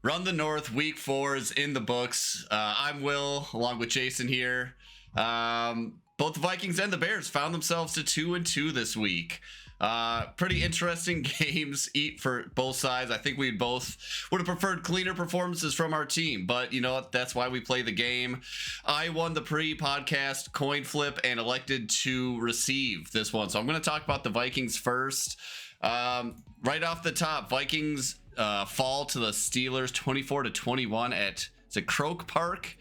Run the North, week 4 is in the books. I'm Will, along with Jason here. Both the Vikings and the Bears found themselves to 2-2 this week. Pretty interesting games for both sides. I think we both would have preferred cleaner performances from our team, but you know what? That's why we play the game. I won the pre-podcast coin flip and elected to receive this one. So I'm going to talk about the Vikings first. Right off the top, Vikings fall to the Steelers 24-21 at Croke Park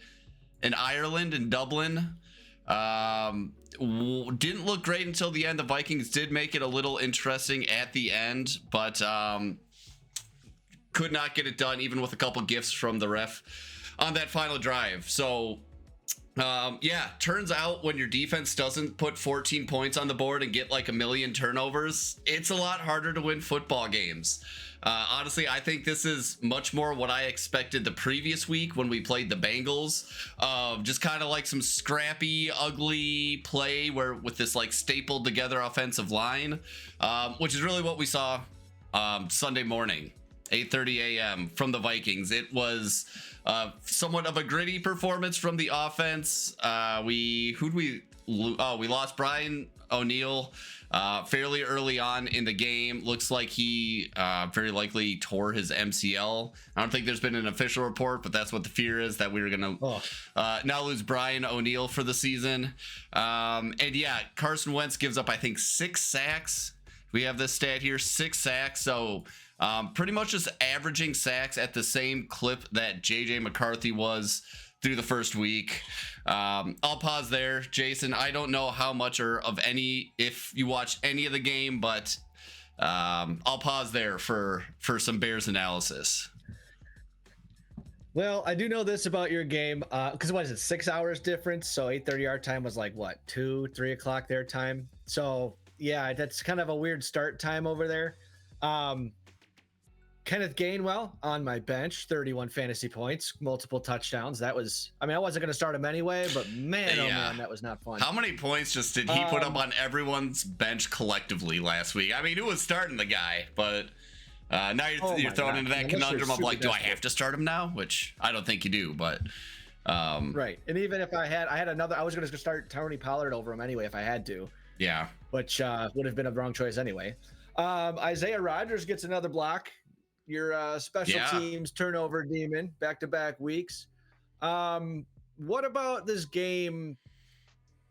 in Ireland in Dublin. Didn't look great until the end. The Vikings did make it a little interesting at the end, but could not get it done even with a couple gifts from the ref on that final drive. So turns out when your defense doesn't put 14 points on the board and get like a million turnovers, it's a lot harder to win football games. Honestly, I think this is much more what I expected the previous week when we played the Bengals. Just kind of like some scrappy, ugly play where with this like stapled together offensive line, which is really what we saw Sunday morning, 8:30 a.m. from the Vikings. It was somewhat of a gritty performance from the offense. We lost Brian O'Neill fairly early on in the game. Looks like he very likely tore his MCL. I don't think there's been an official report, but that's what the fear is, that we were gonna now lose Brian O'Neill for the season. And yeah, Carson Wentz gives up I think 6 sacks. We have this stat here, 6 sacks. So pretty much just averaging sacks at the same clip that JJ McCarthy was through the first week. I'll pause there. Jason, I don't know how much or of any, if you watched any of the game, but I'll pause there for some Bears analysis. Well, I do know this about your game, because what is it, 6 hours difference? So 8:30 our time was like what, 2-3 o'clock their time. So yeah, that's kind of a weird start time over there. Kenneth Gainwell on my bench, 31 fantasy points, multiple touchdowns. That was, I mean, I wasn't going to start him anyway, but man, oh man, that was not fun. How many points just did he put up on everyone's bench collectively last week? I mean, who was starting the guy? But now you're thrown into that conundrum of like, do I have to start him now? Which I don't think you do, but right. And even if I had another, I was going to start Tony Pollard over him anyway if I had to. Yeah, which would have been a wrong choice anyway. Isaiah Rodgers gets another block. Your special teams turnover demon, back-to-back weeks. What about this game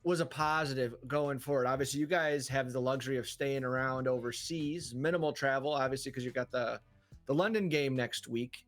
was a positive going forward? Obviously, you guys have the luxury of staying around overseas, minimal travel, obviously, because you've got the London game next week.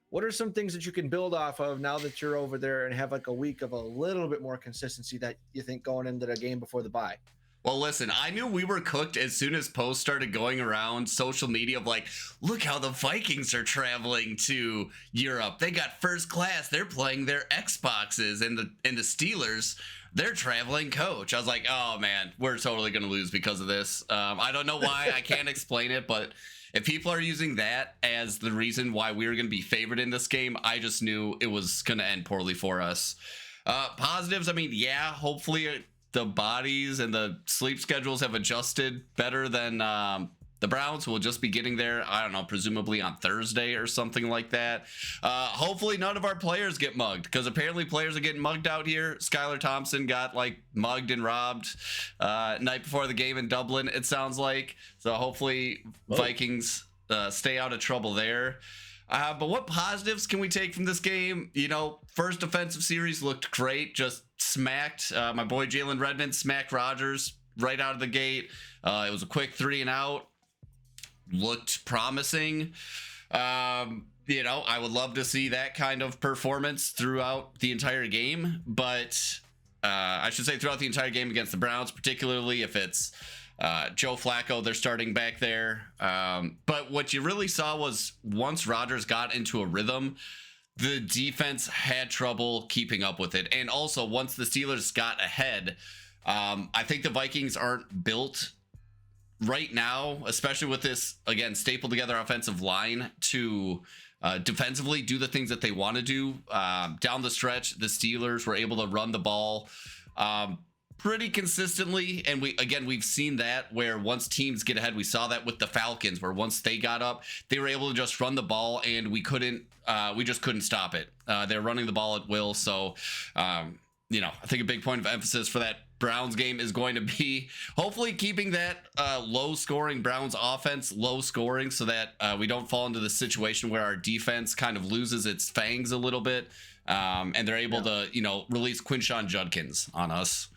What are some things that you can build off of now that you're over there and have like a week of a little bit more consistency that you think going into the game before the bye? Well, listen, I knew we were cooked as soon as posts started going around social media of like, look how the Vikings are traveling to Europe. They got first class. They're playing their Xboxes, and the Steelers, they're traveling coach. I was like, oh man, we're totally going to lose because of this. I don't know why. I can't explain it, but if people are using that as the reason why we were going to be favored in this game, I just knew it was going to end poorly for us. Positives, I mean, yeah, hopefully the bodies and the sleep schedules have adjusted better than the Browns. Will just be getting there, I don't know, presumably on Thursday or something like that. Hopefully none of our players get mugged, because apparently players are getting mugged out here. Skylar Thompson got like mugged and robbed night before the game in Dublin, it sounds like. So hopefully Vikings stay out of trouble there. But what positives can we take from this game? You know, first defensive series looked great. Just smacked my boy Jalen Redmond, smacked Rodgers right out of the gate. It was a quick 3-and-out. Looked promising. You know, I would love to see that kind of performance throughout the entire game. But I should say throughout the entire game against the Browns, particularly if it's Joe Flacco, they're starting back there. But what you really saw was once Rodgers got into a rhythm, the defense had trouble keeping up with it. And also, once the Steelers got ahead, I think the Vikings aren't built right now, especially with this, again, stapled together offensive line, to defensively do the things that they want to do. Down the stretch, the Steelers were able to run the ball pretty consistently, and we've seen that where once teams get ahead, we saw that with the Falcons, where once they got up, they were able to just run the ball, and we just couldn't stop it. They're running the ball at will. So I think a big point of emphasis for that Browns game is going to be hopefully keeping that low scoring Browns offense low scoring, so that we don't fall into the situation where our defense kind of loses its fangs a little bit, and they're able to release Quinshon Judkins on us.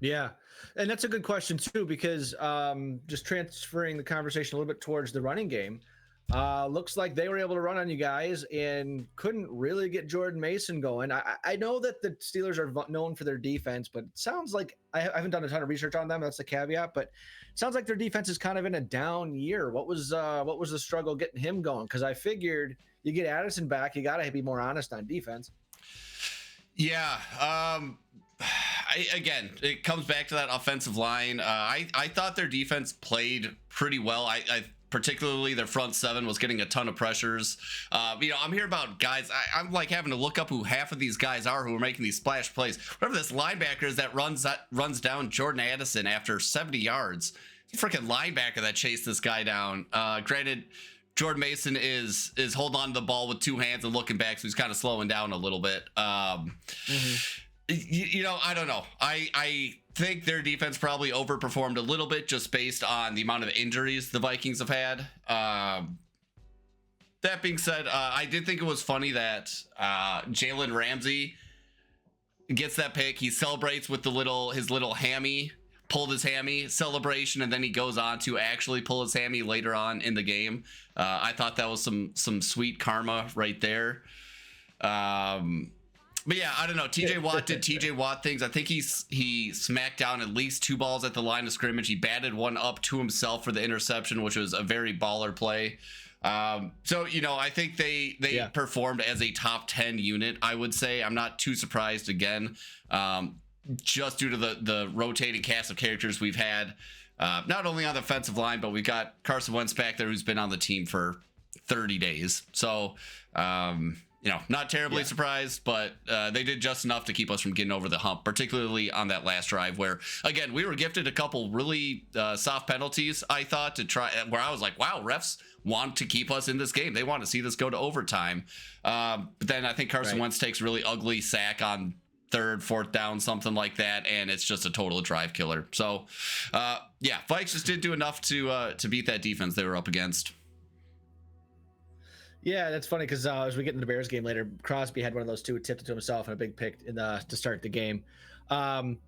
Yeah, and that's a good question too, because just transferring the conversation a little bit towards the running game, looks like they were able to run on you guys and couldn't really get Jordan Mason going. I know that the Steelers are known for their defense, but it sounds like I haven't done a ton of research on them. That's the caveat, but it sounds like their defense is kind of in a down year. What was the struggle getting him going? Because I figured you get Addison back, you got to be more honest on defense. Yeah. Again, it comes back to that offensive line. I thought their defense played pretty well. I particularly their front seven was getting a ton of pressures. I'm hearing about guys. I'm like having to look up who half of these guys are who are making these splash plays. Whatever this linebacker is that runs down Jordan Addison after 70 yards. Freaking linebacker that chased this guy down. Granted, Jordan Mason is holding on to the ball with two hands and looking back, so he's kind of slowing down a little bit. I don't know. I think their defense probably overperformed a little bit just based on the amount of injuries the Vikings have had. That being said, I did think it was funny that Jalen Ramsey gets that pick. He celebrates with his little hammy, pulled his hammy celebration, and then he goes on to actually pull his hammy later on in the game. I thought that was some sweet karma right there. But yeah, I don't know. TJ Watt did TJ Watt things. I think he smacked down at least two balls at the line of scrimmage. He batted one up to himself for the interception, which was a very baller play. So I think they performed as a top 10 unit, I would say. I'm not too surprised again, just due to the rotating cast of characters we've had, not only on the offensive line, but we've got Carson Wentz back there who's been on the team for 30 days. So, not terribly surprised, but they did just enough to keep us from getting over the hump, particularly on that last drive where, again, we were gifted a couple really soft penalties, I thought, to try, where I was like, wow, refs want to keep us in this game. They want to see this go to overtime. But then I think Carson Wentz takes a really ugly sack on third, fourth down, something like that, and it's just a total drive killer. So, Vikes just didn't do enough to beat that defense they were up against. Yeah, that's funny because as we get into the Bears game later, Crosby had one of those two, tipped it to himself and a big pick to start the game. Wentz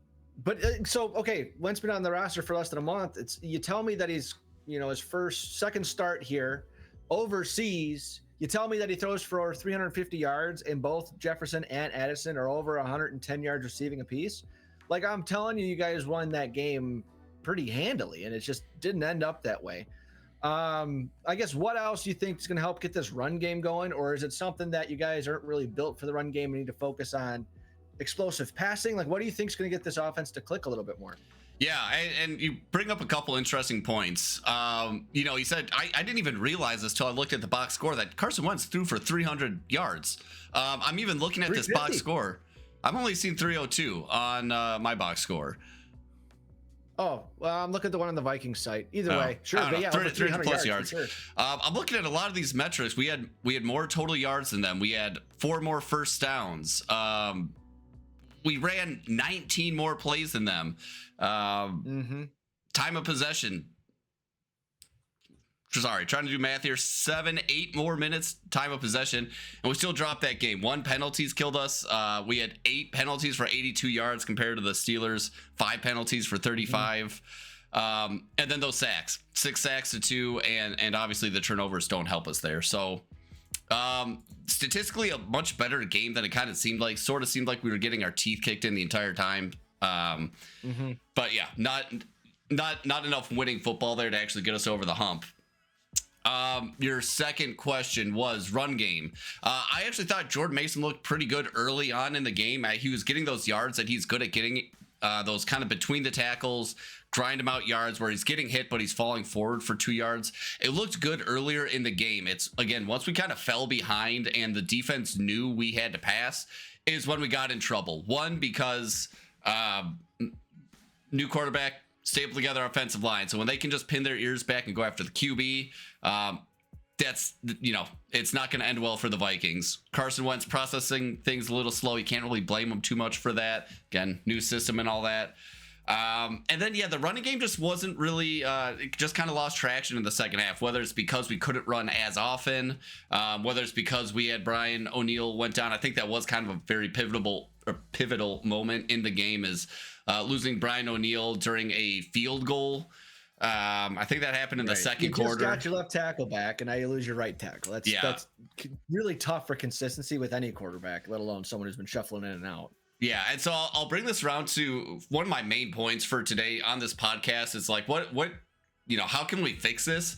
been on the roster for less than a month. You tell me that he's his second start here overseas. You tell me that he throws for over 350 yards, and both Jefferson and Addison are over 110 yards receiving apiece. Like, I'm telling you, you guys won that game pretty handily, and it just didn't end up that way. I guess what else do you think is going to help get this run game going, or is it something that you guys aren't really built for the run game and need to focus on explosive passing? Like, what do you think is going to get this offense to click a little bit more? Yeah, and you bring up a couple interesting points. He said, I didn't even realize this till I looked at the box score that Carson Wentz threw for 300 yards. I'm even looking at this box score. I've only seen 302 on my box score. Oh, well, I'm looking at the one on the Vikings site. Either way, sure. But yeah, 300 plus yards. Sure. I'm looking at a lot of these metrics. We had more total yards than them. We had 4 more first downs. We ran 19 more plays than them. Time of possession. Sorry, trying to do math here. 7-8 more minutes time of possession, and we still dropped that game. 1 penalties killed us. We had 8 penalties for 82 yards compared to the Steelers. 5 penalties for 35. And then those sacks, 6 sacks to 2, and obviously the turnovers don't help us there. So statistically, a much better game than it kind of seemed like. Sort of seemed like we were getting our teeth kicked in the entire time. But yeah, not enough winning football there to actually get us over the hump. Your second question was run game. I actually thought Jordan Mason looked pretty good early on in the game. He was getting those yards that he's good at getting, those kind of between the tackles, grind him out yards where he's getting hit, but he's falling forward for 2 yards. It looked good earlier in the game. It's, again, once we kind of fell behind and the defense knew we had to pass, is when we got in trouble. One, because new quarterback, staple together offensive line. So when they can just pin their ears back and go after the QB, that's, it's not going to end well for the Vikings. Carson Wentz processing things a little slow. You can't really blame him too much for that. Again, new system and all that. And then, the running game just wasn't really, it just kind of lost traction in the second half, whether it's because we couldn't run as often, whether it's because we had Brian O'Neill went down. I think that was kind of a very pivotal moment in the game, is losing Brian O'Neill during a field goal. I think that happened in the second quarter. You just got your left tackle back, and now you lose your right tackle. That's really tough for consistency with any quarterback, let alone someone who's been shuffling in and out. Yeah, and so I'll bring this around to one of my main points for today on this podcast. Is like, what how can we fix this?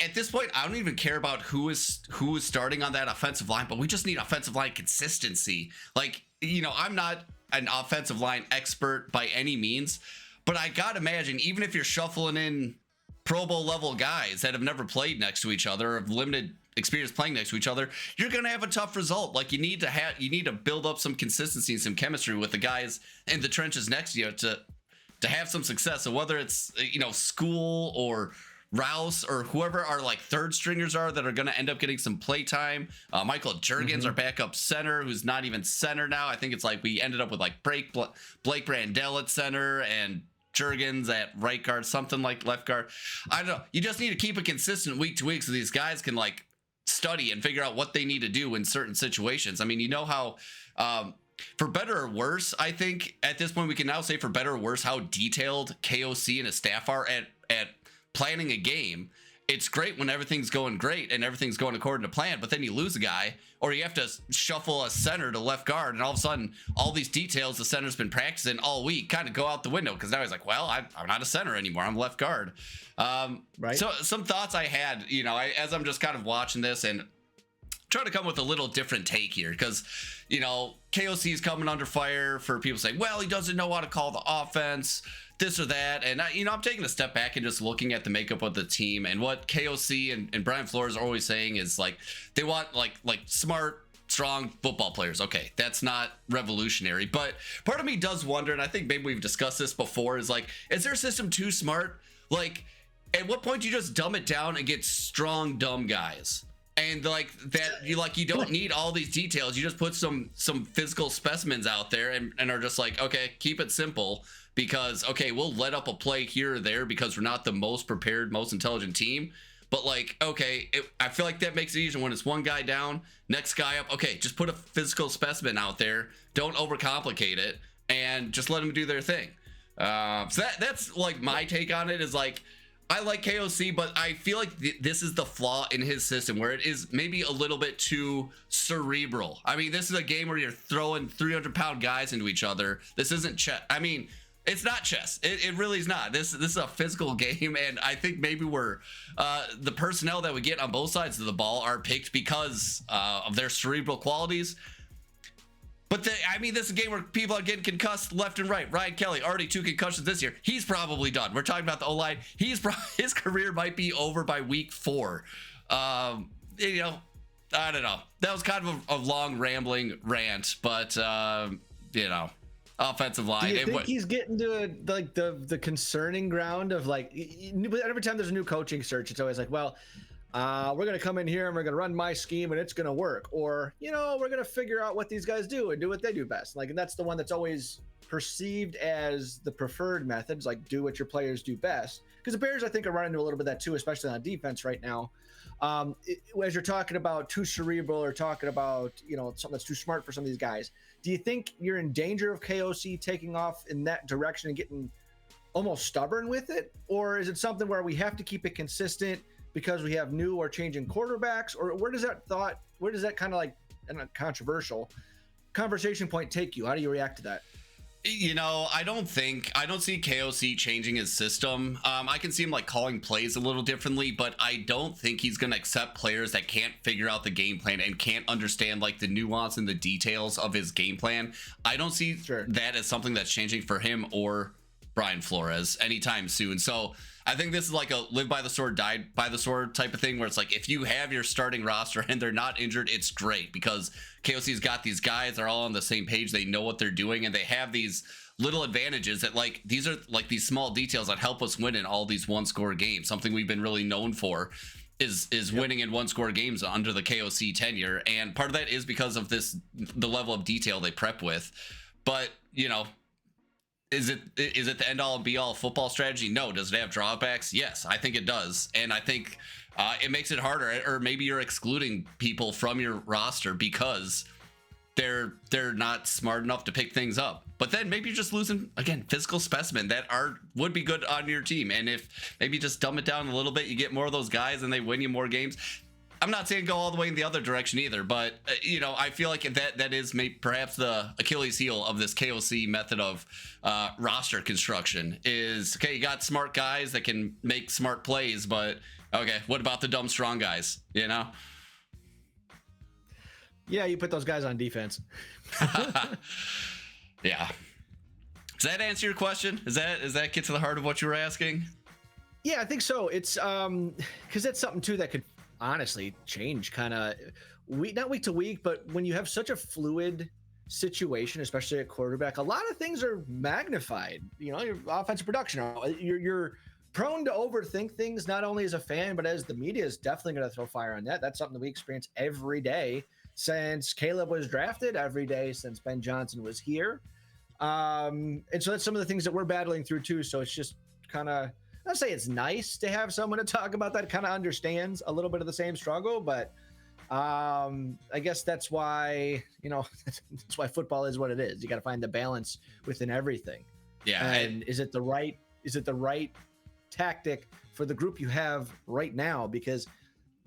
At this point, I don't even care about who is starting on that offensive line, but we just need offensive line consistency. Like, I'm not an offensive line expert by any means, but I gotta imagine, even if you're shuffling in Pro Bowl level guys that have never played next to each other, or have limited experience playing next to each other, you're gonna have a tough result. Like, you need to build up some consistency and some chemistry with the guys in the trenches next to you to have some success. So whether it's School or Rouse or whoever our like third stringers are that are going to end up getting some play time. Michael Juergens, our backup center, who's not even center now. I think it's like we ended up with like Blake Brandell at center and Juergens at right guard, something like left guard. I don't know. You just need to keep it consistent week to week so these guys can like study and figure out what they need to do in certain situations. I mean, how for better or worse, I think at this point we can now say for better or worse how detailed KOC and his staff are at planning a game. It's great when everything's going great and everything's going according to plan, but then you lose a guy, or you have to shuffle a center to left guard, and all of a sudden all these details the center's been practicing all week kind of go out the window, because now he's like, well, I'm not a center anymore, I'm left guard. Right. So some thoughts I had, as I'm just kind of watching this and trying to come with a little different take here, because KOC is coming under fire for people saying, well, he doesn't know how to call the offense, this or that. And I'm taking a step back and just looking at the makeup of the team, and what KOC and Brian Flores are always saying is like they want like smart, strong football players. Okay, that's not revolutionary, but part of me does wonder, and I think maybe we've discussed this before, is like, is their system too smart? Like, at what point do you just dumb it down and get strong, dumb guys? And like that, you don't need all these details. You just put some physical specimens out there and are just like, okay, keep it simple, because okay, we'll let up a play here or there because we're not the most prepared, most intelligent team. But like, okay, I feel like that makes it easier when it's one guy down, next guy up. Okay, just put a physical specimen out there. Don't overcomplicate it, and just let them do their thing. So that's like my take on it, is like, I like KOC, but I feel like this is the flaw in his system, where it is maybe a little bit too cerebral. I mean, this is a game where you're throwing 300-pound guys into each other. This isn't chess. I mean, it's not chess. It really is not. This is a physical game, and I think maybe we're the personnel that we get on both sides of the ball are picked because of their cerebral qualities. But this is a game where people are getting concussed left and right. Ryan Kelly, already 2 concussions this year. He's probably done. We're talking about the O-line. His career might be over by week 4. I don't know. That was kind of a long rambling rant, but offensive line. Do you think he's getting to the concerning ground of like, every time there's a new coaching search, it's always like, well, we're going to come in here and we're going to run my scheme and it's going to work. Or, we're going to figure out what these guys do and do what they do best. Like, and that's the one that's always perceived as the preferred methods, like do what your players do best. Because the Bears, I think, are running into a little bit of that too, especially on defense right now. As you're talking about too cerebral or talking about, something that's too smart for some of these guys, do you think you're in danger of KOC taking off in that direction and getting almost stubborn with it? Or is it something where we have to keep it consistent because we have new or changing quarterbacks? Or where does that kind of like, and a controversial conversation point take you? How do you react to that? I don't see KOC changing his system. I can see him like calling plays a little differently, but I don't think he's going to accept players that can't figure out the game plan and can't understand like the nuance and the details of his game plan. I don't see that as something that's changing for him or Brian Flores anytime soon. So I think this is like a live by the sword, die by the sword type of thing, where it's like if you have your starting roster and they're not injured, it's great because KOC's got these guys, they're all on the same page, they know what they're doing, and they have these little advantages that like these are like these small details that help us win in all these one-score games. Something we've been really known for is winning in one-score games under the KOC tenure, and part of that is because of the level of detail they prep with. But is it the end all and be all football strategy? No. Does it have drawbacks? Yes, I think it does. And I think it makes it harder, or maybe you're excluding people from your roster because they're not smart enough to pick things up. But then maybe you're just losing, again, physical specimen that would be good on your team. And if maybe just dumb it down a little bit, you get more of those guys and they win you more games. I'm not saying go all the way in the other direction either, but I feel like that is perhaps the Achilles heel of this KOC method of roster construction is, okay, you got smart guys that can make smart plays, but okay, what about the dumb strong guys? Yeah, you put those guys on defense. Yeah. Does that answer your question? Does that get to the heart of what you were asking? Yeah, I think so. It's because that's something too that could honestly change kind of not week to week, but when you have such a fluid situation, especially at quarterback, a lot of things are magnified. Your offensive production, you're prone to overthink things, not only as a fan, but as the media is definitely going to throw fire on that. That's something that we experience every day since Caleb was drafted, every day since Ben Johnson was here. And so that's some of the things that we're battling through too. So it's just kind of, I'd say it's nice to have someone to talk about that kind of understands a little bit of the same struggle, but I guess that's why, that's why football is what it is. You got to find the balance within everything. Yeah. And is it the right tactic for the group you have right now? Because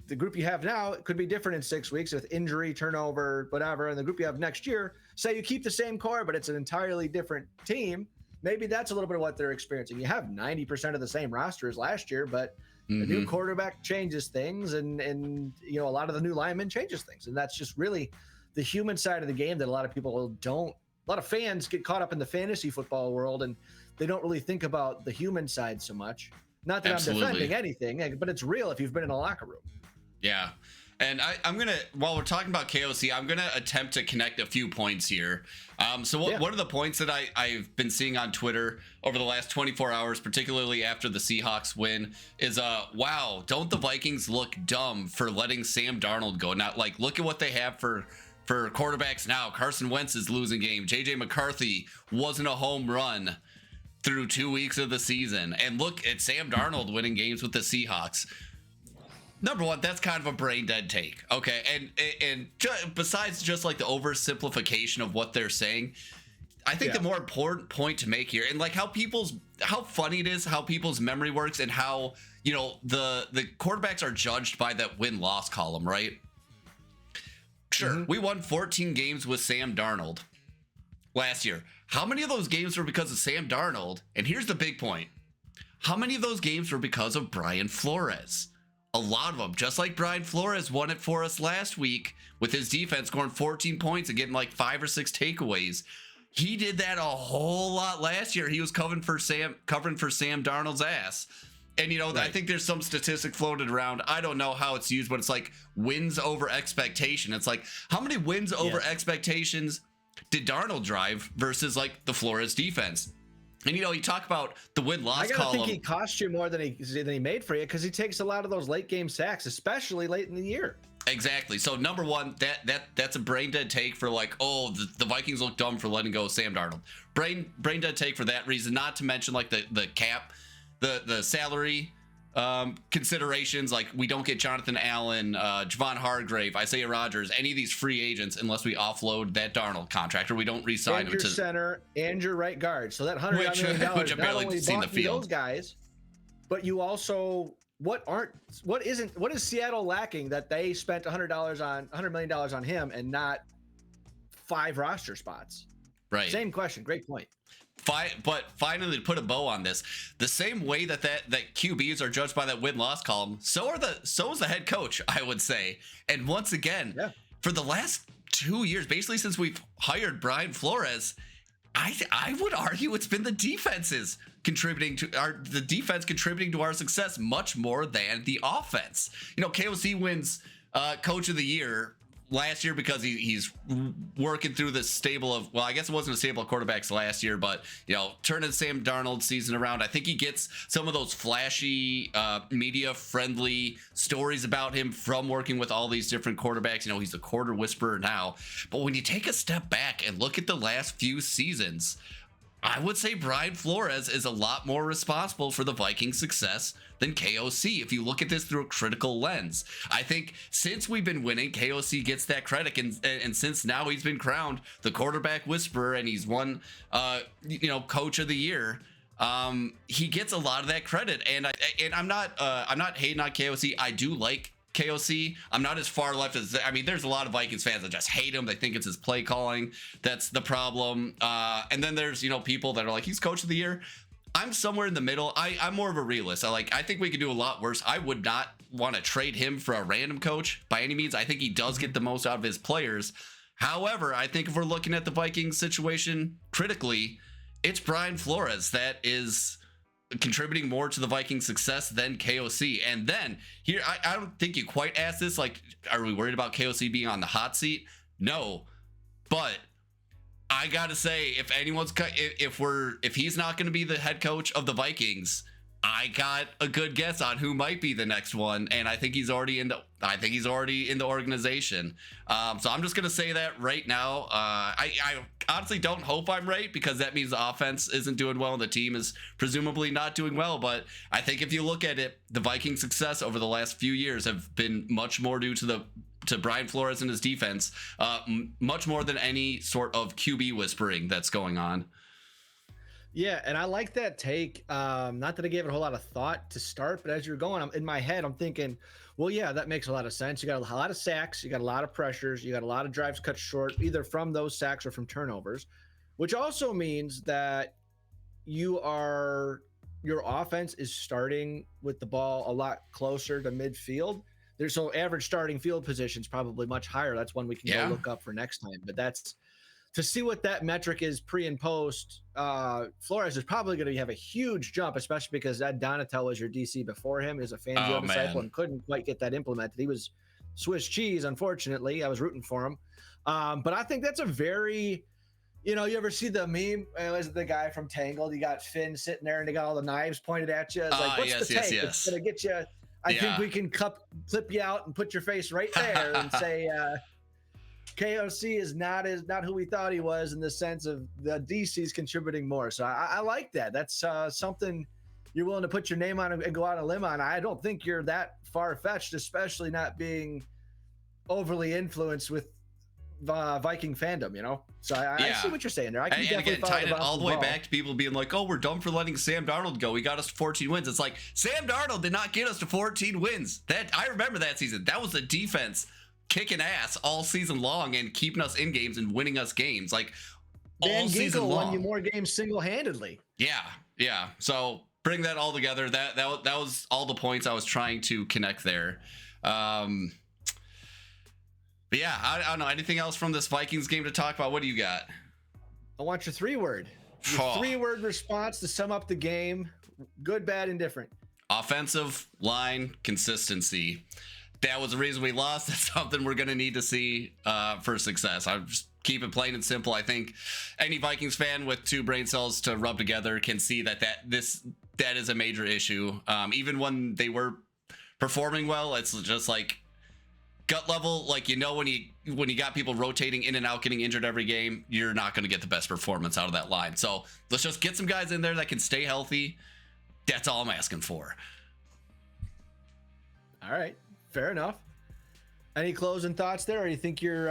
the group you have now could be different in 6 weeks with injury, turnover, whatever. And the group you have next year, say you keep the same core, but it's an entirely different team. Maybe that's a little bit of what they're experiencing. You have 90% of the same roster as last year, but the new quarterback changes things, and a lot of the new linemen changes things. And that's just really the human side of the game that a lot of people don't. A lot of fans get caught up in the fantasy football world, and they don't really think about the human side so much. Not that I'm defending anything, but it's real if you've been in a locker room. Yeah. And I'm going to, while we're talking about KOC, I'm going to attempt to connect a few points here. One of the points that I've been seeing on Twitter over the last 24 hours, particularly after the Seahawks win, is, wow, don't the Vikings look dumb for letting Sam Darnold go? Not like, look at what they have for quarterbacks now. Carson Wentz is losing games. JJ McCarthy wasn't a home run through 2 weeks of the season. And look at Sam Darnold winning games with the Seahawks. Number one, that's kind of a brain dead take. Okay. And besides just like the oversimplification of what they're saying, I think the more important point to make here, and like how funny it is, how people's memory works, and how, the quarterbacks are judged by that win-loss column, right? Sure. We won 14 games with Sam Darnold last year. How many of those games were because of Sam Darnold? And here's the big point. How many of those games were because of Brian Flores? A lot of them, just like Brian Flores won it for us last week with his defense scoring 14 points and getting like 5 or 6 takeaways. He did that a whole lot last year. He was covering for Sam Darnold's ass. And, right. I think there's some statistic floated around. I don't know how it's used, but it's like wins over expectation. It's like, how many wins over expectations did Darnold drive versus like the Flores defense? And, you talk about the win-loss column. I think he cost you more than he made for you because he takes a lot of those late-game sacks, especially late in the year. Exactly. So, number one, that's a brain-dead take for like, oh, the Vikings look dumb for letting go Sam Darnold. Brain-dead take for that reason, not to mention like the cap, the salary considerations. Like, we don't get Jonathan Allen, Javon Hargrave, Isaiah Rodgers, any of these free agents unless we offload that Darnold contract or we don't re-sign him to center and your right guard. So that $100 million which I've barely seen the field. Those guys, but you also what is Seattle lacking that they spent $100 million on him and not 5 roster spots? Right. Same question. Great point. But finally, to put a bow on this, the same way that QBs are judged by that win-loss column, so is the head coach, I would say. And once again, for the last 2 years, basically since we've hired Brian Flores, I would argue it's been the defenses contributing to the defense contributing to our success much more than the offense. You know, KOC wins Coach of the Year last year because he's working through this stable of, well, I guess it wasn't a stable of quarterbacks last year, but, you know, turning Sam Darnold's season around. I think he gets some of those flashy, media-friendly stories about him from working with all these different quarterbacks. You know, he's a quarter whisperer now. But when you take a step back and look at the last few seasons, I would say Brian Flores is a lot more responsible for the Vikings' success than KOC if you look at this through a critical lens. I think since we've been winning, KOC gets that credit, and since now he's been crowned the quarterback whisperer and he's won Coach of the Year, he gets a lot of that credit. And I'm not hating on KOC. I do like KOC. I'm not as far left as, I mean, there's a lot of Vikings fans that just hate him. They think it's his play calling that's the problem. And then there's, you know, people that are like, he's Coach of the Year. I'm somewhere in the middle. I'm more of a realist. I think we could do a lot worse. I would not want to trade him for a random coach by any means. I think he does get the most out of his players. However, I think if we're looking at the Vikings situation critically, it's Brian Flores that is contributing more to the Vikings' success than KOC. And then here, I don't think you quite asked this, like, are we worried about KOC being on the hot seat? No, but I gotta say, if he's not going to be the head coach of the Vikings, I got a good guess on who might be the next one, and I think he's already in the organization. So I'm just gonna say that right now. I honestly don't hope I'm right, because that means the offense isn't doing well and the team is presumably not doing well. But I think if you look at it, the Vikings' success over the last few years have been much more due to Brian Flores and his defense, much more than any sort of QB whispering that's going on. Yeah, and I like that take. Not that I gave it a whole lot of thought to start, but as you're going, in my head, I'm thinking, well, yeah, that makes a lot of sense. You got a lot of sacks, you got a lot of pressures, you got a lot of drives cut short, either from those sacks or from turnovers, which also means that your offense is starting with the ball a lot closer to midfield. So average starting field position is probably much higher. That's one we can go look up for next time. But that's to see what that metric is pre and post. Flores is probably going to have a huge jump, especially because Ed Donatel was your DC before him, is a Fangio disciple, and couldn't quite get that implemented. He was Swiss cheese, unfortunately. I was rooting for him. But I think that's a very, you ever see the meme? Was it the guy from Tangled? You got Finn sitting there and they got all the knives pointed at you. It's like, what's the take? It's going to get you. I think we can clip you out and put your face right there and say KOC is not who we thought he was, in the sense of the DC's contributing more. So I like that. That's something you're willing to put your name on and go out on a limb on. I don't think you're that far-fetched, especially not being overly influenced with Viking fandom, So I see what you're saying there. I can definitely again, tied it all the way back to people being like, oh, we're dumb for letting Sam Darnold go. He got us to 14 wins. It's like, Sam Darnold did not get us to 14 wins. I remember that season. That was the defense kicking ass all season long and keeping us in games and winning us games. Like, all season long. Won you more games single-handedly. Yeah. So bring that all together. That was all the points I was trying to connect there. But yeah, I don't know. Anything else from this Vikings game to talk about? What do you got? I want your three-word. Three-word response to sum up the game. Good, bad, indifferent. Offensive line consistency. That was the reason we lost. That's something we're going to need to see for success. I'll just keep it plain and simple. I think any Vikings fan with two brain cells to rub together can see that is a major issue. Even when they were performing well, it's just like gut level, like, when you got people rotating in and out, getting injured every game, you're not going to get the best performance out of that line. So let's just get some guys in there that can stay healthy. That's all I'm asking for. All right, fair enough. Any closing thoughts there, or you think you're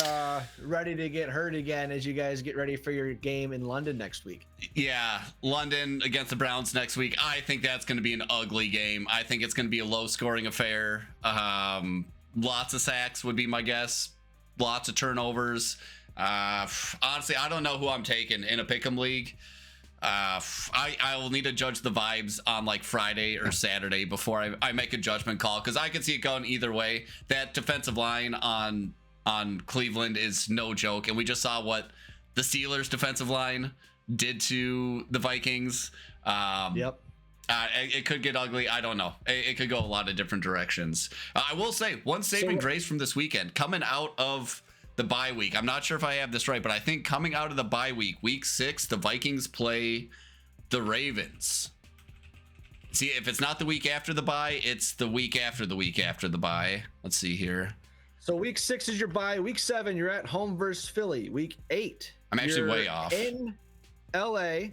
ready to get hurt again as you guys get ready for your game in London next week? Yeah, London against the Browns next week. I think that's going to be an ugly game. I think it's going to be a low-scoring affair. Lots of sacks would be my guess. Lots of turnovers. Honestly, I don't know who I'm taking in a pick'em league. I will need to judge the vibes on like Friday or Saturday before I make a judgment call, because I could see it going either way. That defensive line on Cleveland is no joke, and we just saw what the Steelers defensive line did to the Vikings. Yep. It could get ugly. I don't know. It could go a lot of different directions. I will say one saving grace from this weekend coming out of the bye week. I'm not sure if I have this right, but I think coming out of the bye week 6, the Vikings play the Ravens. See, if it's not the week after the bye, it's the week after the week after the bye. Let's see here. So week 6 is your bye. Week 7, you're at home versus Philly. Week 8, I'm actually way off. In LA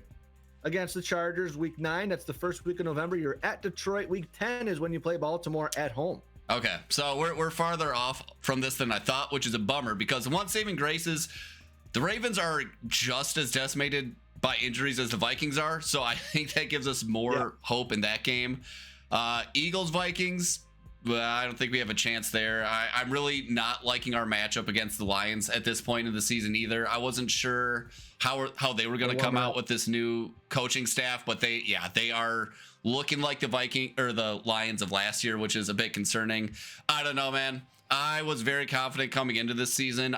against the Chargers. Week 9, that's the first week of November. You're at Detroit. Week 10 is when you play Baltimore at home. Okay, so we're farther off from this than I thought, which is a bummer because one saving grace is the Ravens are just as decimated by injuries as the Vikings are, so I think that gives us more hope in that game. Eagles, Vikings, I don't think we have a chance there. I'm really not liking our matchup against the Lions at this point in the season either. I wasn't sure how they were going to come out with this new coaching staff, but they are looking like the the Lions of last year, which is a bit concerning. I don't know, man. I was very confident coming into this season.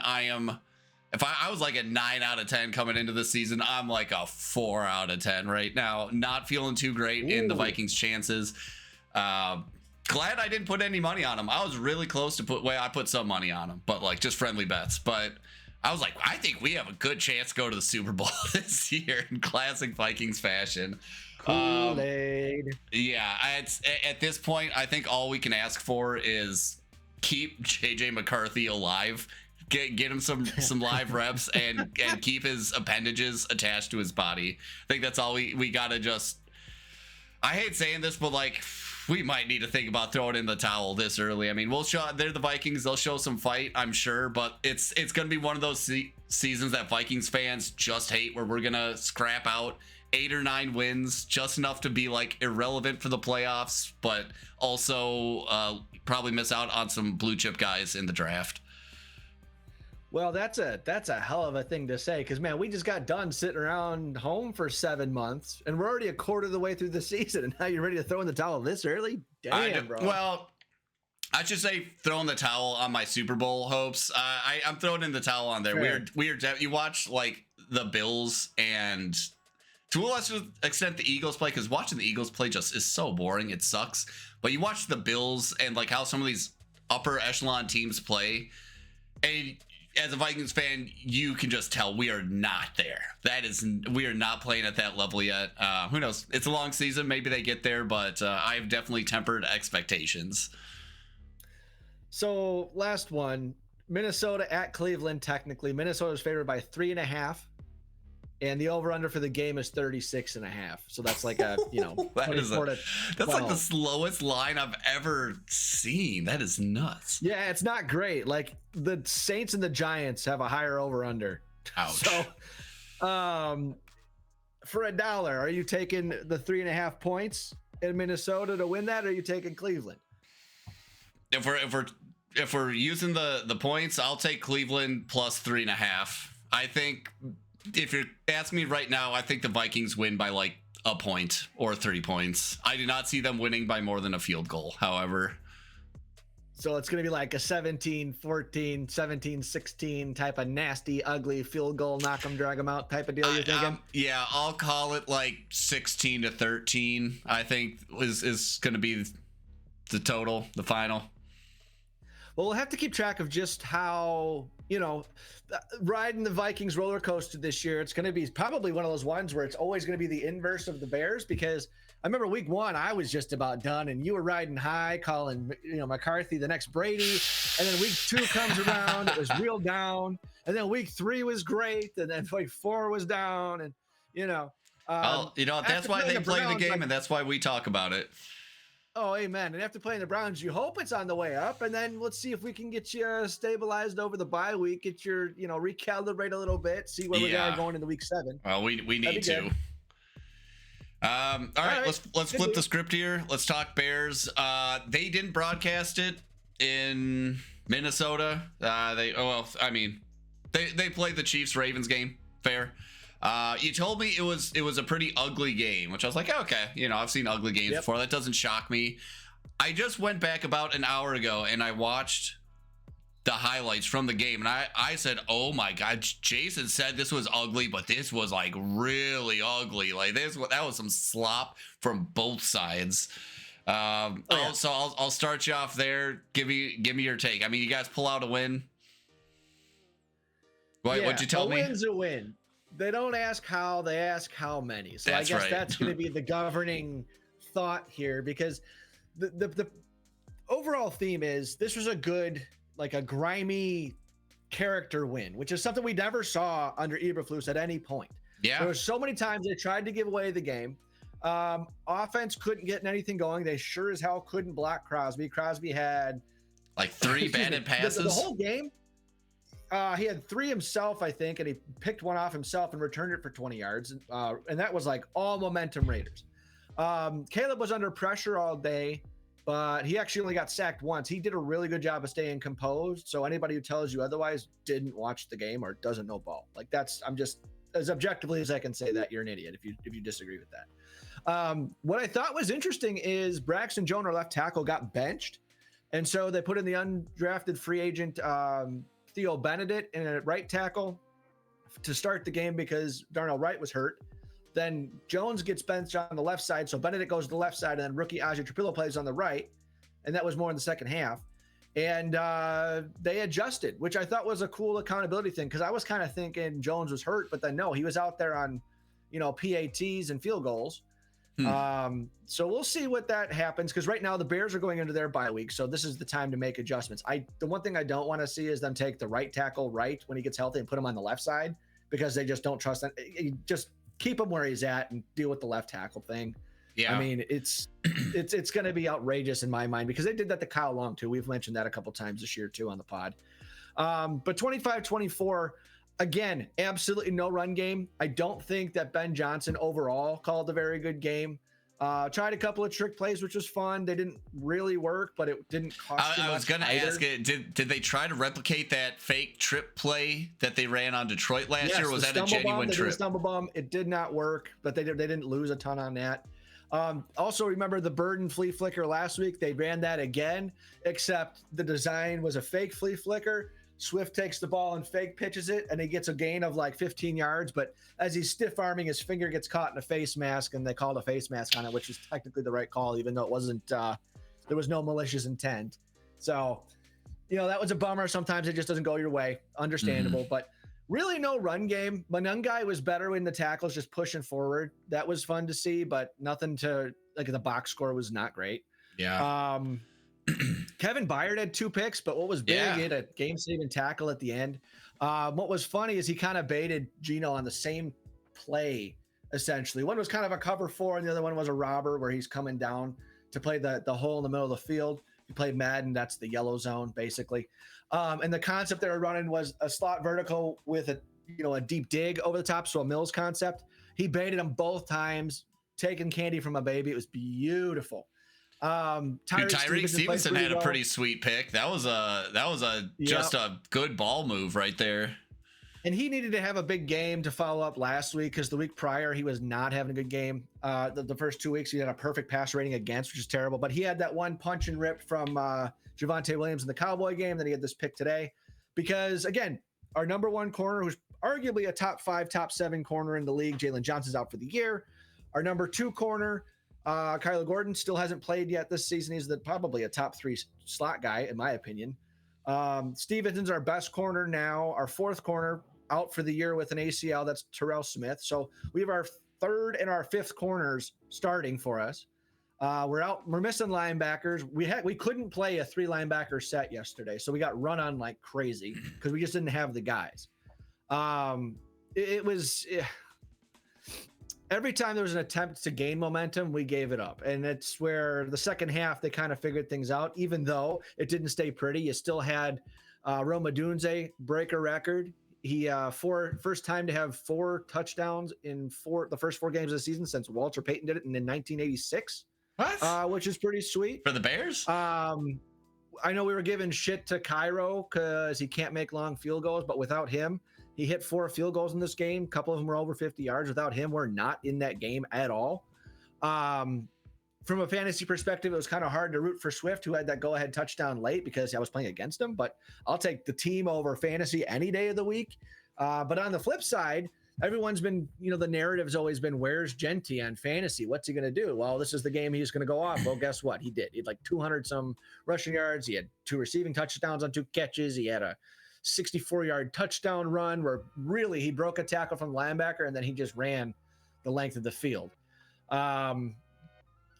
If I was like a 9 out of 10 coming into this season, I'm like a 4 out of 10 right now. Not feeling too great in the Vikings' chances. Glad I didn't put any money on them. I was really close to I put some money on them, but like just friendly bets. But I was like, I think we have a good chance to go to the Super Bowl this year in classic Vikings fashion. Kool-Aid. At this point, I think all we can ask for is keep JJ McCarthy alive. Get him some live reps and keep his appendages attached to his body. I think that's all we gotta just. I hate saying this, but like we might need to think about throwing in the towel this early. I mean, they're the Vikings. They'll show some fight, I'm sure, but it's gonna be one of those seasons that Vikings fans just hate, where we're gonna scrap out 8 or 9 wins, just enough to be like irrelevant for the playoffs, but also probably miss out on some blue chip guys in the draft. Well, that's a hell of a thing to say, because man, we just got done sitting around home for 7 months, and we're already a quarter of the way through the season, and now you're ready to throw in the towel this early? Damn, bro. Well, I should say throwing the towel on my Super Bowl hopes. I'm throwing in the towel on there. Fair. You watch like the Bills and to a lesser extent the Eagles play, because watching the Eagles play just is so boring. It sucks. But you watch the Bills and like how some of these upper echelon teams play, and as a Vikings fan, you can just tell we are not there. We are not playing at that level yet. Who knows? It's a long season. Maybe they get there, but I've definitely tempered expectations. So last one, Minnesota at Cleveland. Technically, Minnesota is favored by 3.5, and the over/under for the game is 36.5. So that's like a that's like the slowest line I've ever seen. That is nuts. Yeah, it's not great. Like the Saints and the Giants have a higher over/under. Ouch. So, for $1, are you taking the 3.5 points in Minnesota to win that, or are you taking Cleveland? If we're using the points, I'll take Cleveland plus 3.5. I think if you're asking me right now, I think the Vikings win by like a point or 3 points. I do not see them winning by more than a field goal, however. So it's going to be like a 17-14, 17-16 type of nasty, ugly field goal, knock them, drag them out type of deal, you're thinking? Yeah, I'll call it like 16-13, I think is going to be the total, the final. Well, we'll have to keep track of just how, riding the Vikings roller coaster this year. It's going to be probably one of those ones where it's always going to be the inverse of the Bears, because I remember week 1, I was just about done, and you were riding high, calling, McCarthy the next Brady. And then week 2 comes around, it was real down. And then week 3 was great. And then week 4 was down. And, that's why they play the game, and that's why we talk about it. Oh, amen. And after playing the Browns, you hope it's on the way up. And then let's see if we can get you stabilized over the bye week, get your, recalibrate a little bit, see where we are going into week 7. Well, we need to. All right, let's flip the script here. Let's talk Bears. They didn't broadcast it in Minnesota. They played the Chiefs-Ravens game. Fair. You told me it was a pretty ugly game, which I was like, okay, I've seen ugly games before. That doesn't shock me. I just went back about an hour ago and I watched the highlights from the game, and I said, oh my god, Jason said this was ugly, but this was like really ugly. Like that was some slop from both sides. I'll start you off there. Give me your take. I mean, you guys pull out a win. What'd you tell me? A win's a win. They don't ask how, they ask how many. So I guess that's going to be the governing thought here, because the overall theme is this was a good, like a grimy character win, which is something we never saw under Eberflus at any point. Yeah. There were so many times they tried to give away the game. Offense couldn't get anything going. They sure as hell couldn't block Crosby. Crosby had like 3 batted passes. The whole game. He had 3 himself, I think, and he picked one off himself and returned it for 20 yards. And that was like all momentum Raiders. Caleb was under pressure all day, but he actually only got sacked once. He did a really good job of staying composed. So anybody who tells you otherwise didn't watch the game or doesn't know ball. Like I'm just as objectively as I can say that, you're an idiot if you disagree with that. What I thought was interesting is Braxton Jones, our left tackle, got benched. And so they put in the undrafted free agent Theo Benedict in a right tackle to start the game because Darnell Wright was hurt. Then Jones gets benched on the left side, so Benedict goes to the left side, and then rookie Aja Trapillo plays on the right, and that was more in the second half. And they adjusted, which I thought was a cool accountability thing, because I was kind of thinking Jones was hurt, but then no, he was out there on, PATs and field goals. So we'll see what that happens, because right now the Bears are going into their bye week, so this is the time to make adjustments. The one thing I don't want to see is them take the right tackle right when he gets healthy and put him on the left side, because they just don't trust him. Just keep him where he's at and deal with the left tackle thing. Yeah, I mean it's going to be outrageous in my mind, because they did that to Kyle Long too. We've mentioned that a couple times this year too on the pod. But 25-24. Again, absolutely no run game. I don't think that Ben Johnson overall called a very good game. Tried a couple of trick plays, which was fun. They didn't really work, but it didn't cost. I was going to ask it. Did they try to replicate that fake trip play that they ran on Detroit last year? Or was that a genuine trip? Stumble bomb. It did not work, but they didn't lose a ton on that. Also, remember the Burden flea flicker last week? They ran that again, except the design was a fake flea flicker. Swift takes the ball and fake pitches it, and he gets a gain of like 15 yards. But as he's stiff arming, his finger gets caught in a face mask, and they called a face mask on it, which is technically the right call, even though it wasn't. There was no malicious intent. So, that was a bummer. Sometimes it just doesn't go your way. Understandable, but really no run game. Manungai was better in the tackles, just pushing forward. That was fun to see, but nothing to like. The box score was not great. Yeah. Kevin Byard had 2 picks, but what was big, he had a game-saving tackle at the end. What was funny is he kind of baited Geno on the same play, essentially. One was kind of a cover 4, and the other one was a robber where he's coming down to play the hole in the middle of the field. You played Madden, that's the yellow zone, basically. And the concept they were running was a slot vertical with a deep dig over the top, so a Mills concept. He baited him both times, taking candy from a baby. It was beautiful. Tyreek Stevenson had a pretty sweet pick. That was just a good ball move right there. And he needed to have a big game to follow up last week, because the week prior he was not having a good game. The first 2 weeks he had a perfect pass rating against, which is terrible. But he had that one punch and rip from Javonte Williams in the Cowboy game. Then he had this pick today, because again, our number 1 corner, who's arguably a top 5, top 7 corner in the league, Jalen Johnson's out for the year. Our number 2 corner, Kyler Gordon, still hasn't played yet this season. He's probably a top 3 slot guy, in my opinion. Stevenson's our best corner now. Our 4th corner out for the year with an ACL. That's Terrell Smith. So we have our 3rd and our 5th corners starting for us. We're missing linebackers. We couldn't play a 3 linebacker set yesterday, so we got run on like crazy because we just didn't have the guys. Every time there was an attempt to gain momentum, we gave it up. And it's where the second half, they kind of figured things out. Even though it didn't stay pretty, you still had Roma Dunze break a record. He first time to have 4 touchdowns in the first 4 games of the season since Walter Payton did it in 1986. What? Which is pretty sweet. For the Bears? I know we were giving shit to Cairo because he can't make long field goals, but without him, he hit 4 field goals in this game. A couple of them were over 50 yards. Without him, we're not in that game at all. from a fantasy perspective, it was kind of hard to root for Swift, who had that go-ahead touchdown late because I was playing against him. But I'll take the team over fantasy any day of the week. But on the flip side, everyone's been, the narrative's always been, where's Genty on fantasy? What's he going to do? Well, this is the game he's going to go off. Well, guess what? He did. He had like 200 some rushing yards. He had 2 receiving touchdowns on 2 catches. He had a 64-yard touchdown run where really he broke a tackle from the linebacker and then he just ran the length of the field.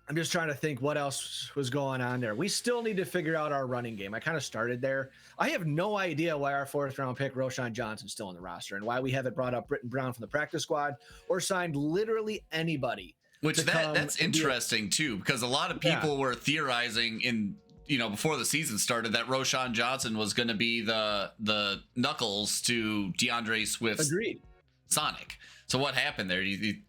I'm just trying to think what else was going on there. We still need to figure out our running game. I kind of started there. I have no idea why our 4th round pick, Roschon Johnson's still on the roster and why we haven't brought up Britton Brown from the practice squad or signed literally anybody. Which that's interesting too, because a lot of people were theorizing before the season started that Roschon Johnson was going to be the knuckles to DeAndre Swift's Sonic. So what happened there? He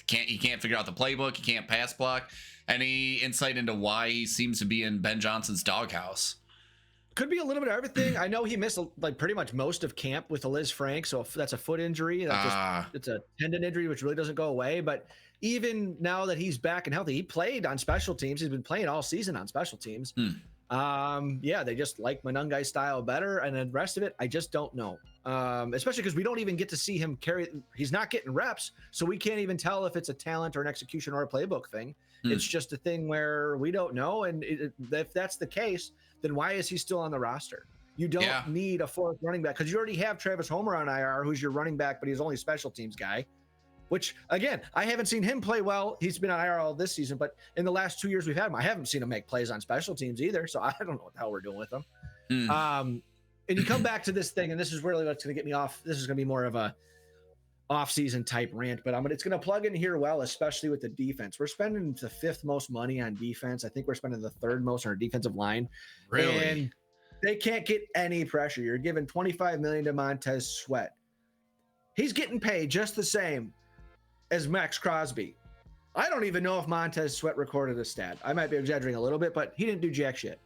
can't figure out the playbook. He can't pass block. Any insight into why he seems to be in Ben Johnson's doghouse? Could be a little bit of everything. I know he missed like pretty much most of camp with the Liz Frank, so if that's a foot injury. It's a tendon injury, which really doesn't go away. But even now that he's back and healthy, he played on special teams. He's been playing all season on special teams. They just like Monangai style better, and the rest of it, I just don't know. Especially because we don't even get to see him carry. He's not getting reps, so we can't even tell if it's a talent or an execution or a playbook thing. It's just a thing where we don't know. And if that's the case, then why is he still on the roster? You don't need a 4th running back because you already have Travis Homer on IR, who's your running back, but he's only a special teams guy. Which, again, I haven't seen him play well. He's been on IR all this season, but in the last 2 years we've had him, I haven't seen him make plays on special teams either, so I don't know what the hell we're doing with him. And you come back to this thing, and this is really what's going to get me off. This is going to be more of a off-season type rant, but it's going to plug in here well, especially with the defense. We're spending the 5th most money on defense. I think we're spending the 3rd most on our defensive line. Really? And they can't get any pressure. You're giving $25 million to Montez Sweat. He's getting paid just the same as Max Crosby. I don't even know if Montez Sweat recorded a stat. I might be exaggerating a little bit, but he didn't do jack shit.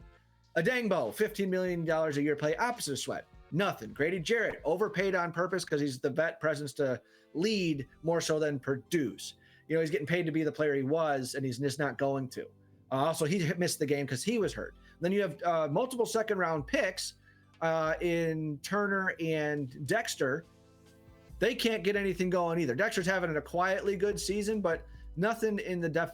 Adangbo, $15 million a year play opposite of Sweat. Nothing. Grady Jarrett, overpaid on purpose because he's the vet presence to lead more so than produce. He's getting paid to be the player he was, and he's just not going to. Also, he missed the game because he was hurt. Then you have multiple 2nd-round picks in Turner and Dexter. They can't get anything going either. Dexter's having a quietly good season, but nothing in the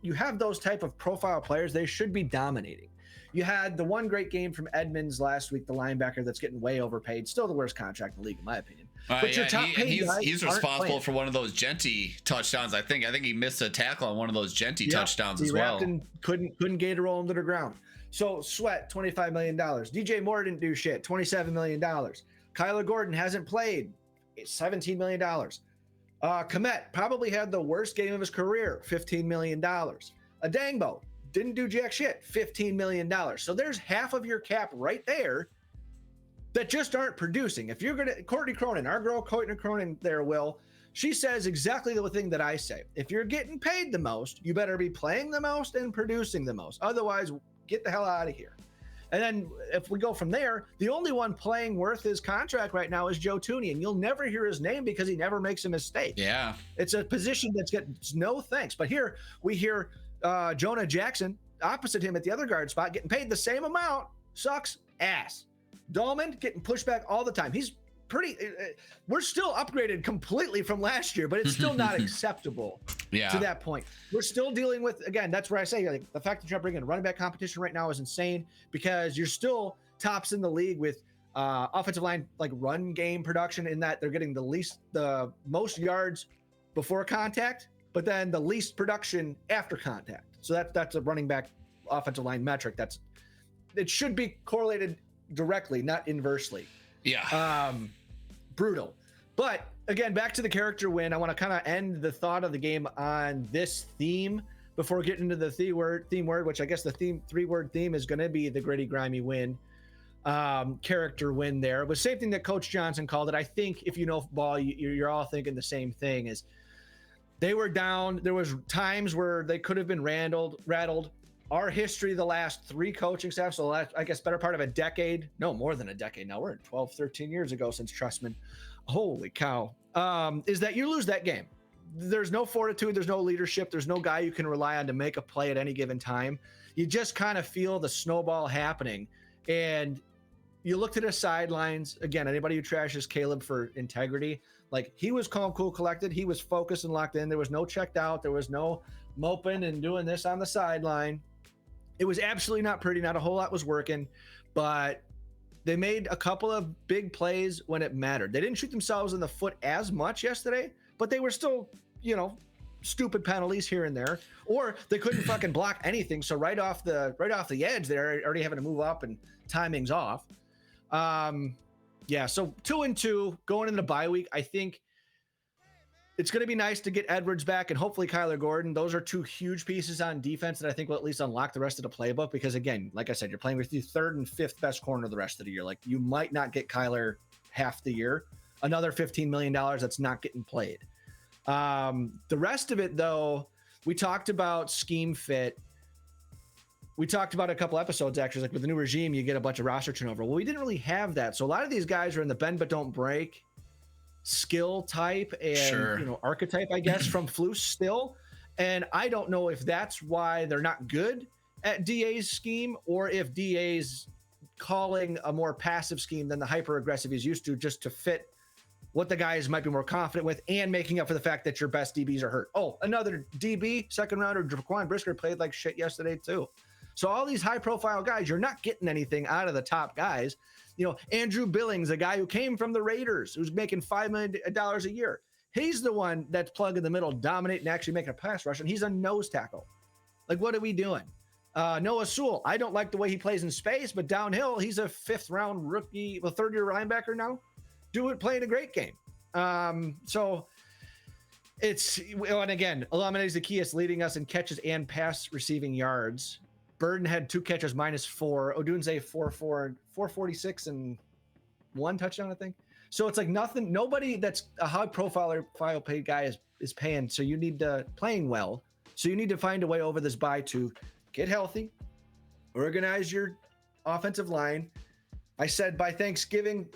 you have those type of profile players, they should be dominating. You had the one great game from Edmonds last week, the linebacker that's getting way overpaid. Still the worst contract in the league, in my opinion. But your top paid guys he's responsible for one of those Genty touchdowns. I think he missed a tackle on one of those Genty touchdowns as well. And couldn't gator roll him to the ground. So Sweat, $25 million. DJ Moore didn't do shit, $27 million. Kyler Gordon hasn't played, $17 million. Komet probably had the worst game of his career, $15 million. Adangbo didn't do jack shit, $15 million. So there's half of your cap right there that just aren't producing. If you're gonna, Courtney Cronin, our girl Courtney Cronin there, Will, she says exactly the thing that I say. If you're getting paid the most, you better be playing the most and producing the most. Otherwise, get the hell out of here. And then if we go from there, the only one playing worth his contract right now is Joe Tooney, and you'll never hear his name because he never makes a mistake. Yeah. It's a position that's gets no thanks. But here we hear Jonah Jackson opposite him at the other guard spot getting paid the same amount. Sucks ass. Dahlman getting pushed back all the time. He's pretty we're still upgraded completely from last year, but it's still not acceptable to that point. We're still dealing with, again, that's where I say, like, the fact that you're not bringing running back competition right now is insane because you're still tops in the league with offensive line, like run game production, in that they're getting the most yards before contact, but then the least production after contact. So that's a running back offensive line metric. It should be correlated directly, not inversely. Yeah. Brutal. But again, back to the character win. I want to kind of end the thought of the game on this theme before getting into the theme word, which I guess the 3-word theme is going to be the gritty, grimy win. Character win there. It was the same thing that Coach Johnson called it. I think if you know football, you're all thinking the same thing. Is they were down. There was times where they could have been rattled. Our history, the last 3 coaching staffs, so I guess better part of a decade, no, more than a decade now, we're 12, 13 years ago since Trustman. Holy cow. Is that you lose that game. there's no fortitude, there's no leadership, there's no guy you can rely on to make a play at any given time. You just kind of feel the snowball happening. And you looked at his sidelines. Again, anybody who trashes Caleb for integrity, like, he was calm, cool, collected. He was focused and locked in. There was no checked out. There was no moping and doing this on the sideline. It was absolutely not pretty. Not a whole lot was working, but they made a couple of big plays when it mattered. They didn't shoot themselves in the foot as much yesterday, but they were still, stupid penalties here and there, or they couldn't fucking block anything. So right off the edge, they're already having to move up and timing's off. So 2-2 going into the bye week. I think it's going to be nice to get Edwards back and hopefully Kyler Gordon. Those are two huge pieces on defense that I think will at least unlock the rest of the playbook, because again, like I said, you're playing with the third and fifth best corner the rest of the year. Like, you might not get Kyler half the year. Another $15 million that's not getting played. The rest of it, though, we talked about scheme fit. We talked about a couple episodes, actually, like with the new regime, you get a bunch of roster turnover. Well, we didn't really have that. So a lot of these guys are in the bend but don't break skill type and archetype, I guess, from Flus still. And I don't know if that's why they're not good at DA's scheme, or if DA's calling a more passive scheme than the hyper aggressive he's used to, just to fit what the guys might be more confident with, and making up for the fact that your best DBs are hurt. Oh, another DB, second rounder, Jaquan Brisker, played like shit yesterday too. So all these high profile guys, you're not getting anything out of the top guys. Andrew Billings, a guy who came from the Raiders, who's making $5 million a year. He's the one that's plug in the middle, dominating, and actually making a pass rush, and he's a nose tackle. Like, what are we doing? Noah Sewell, I don't like the way he plays in space, but downhill, he's a fifth-round rookie, third-year linebacker now, playing a great game. So it's, and again, Alameda Zacchaeus leading us in catches and pass receiving yards. Burden had 2 catches, -4. Odunze 446 and 1 touchdown, I think. So it's like nothing. Nobody that's a high profile paid guy is paying. So you need to playing well. So you need to find a way over this bye to get healthy, organize your offensive line. I said by Thanksgiving,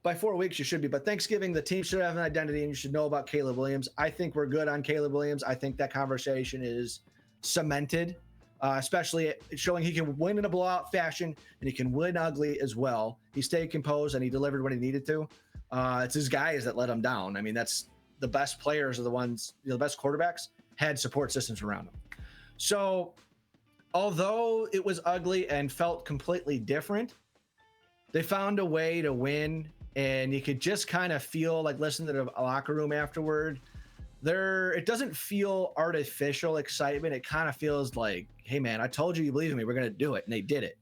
by 4 weeks you should be, but Thanksgiving the team should have an identity and you should know about Caleb Williams. I think we're good on Caleb Williams. I think that conversation is cemented. Especially showing he can win in a blowout fashion and he can win ugly as well. He stayed composed and he delivered when he needed to. It's his guys that let him down. I mean, that's the best players are the ones, the best quarterbacks had support systems around them. So although it was ugly and felt completely different, they found a way to win, and you could just kind of feel like listening to the locker room afterward. It doesn't feel artificial excitement. It kind of feels like, hey man, I told you believe in me. We're going to do it. And they did it.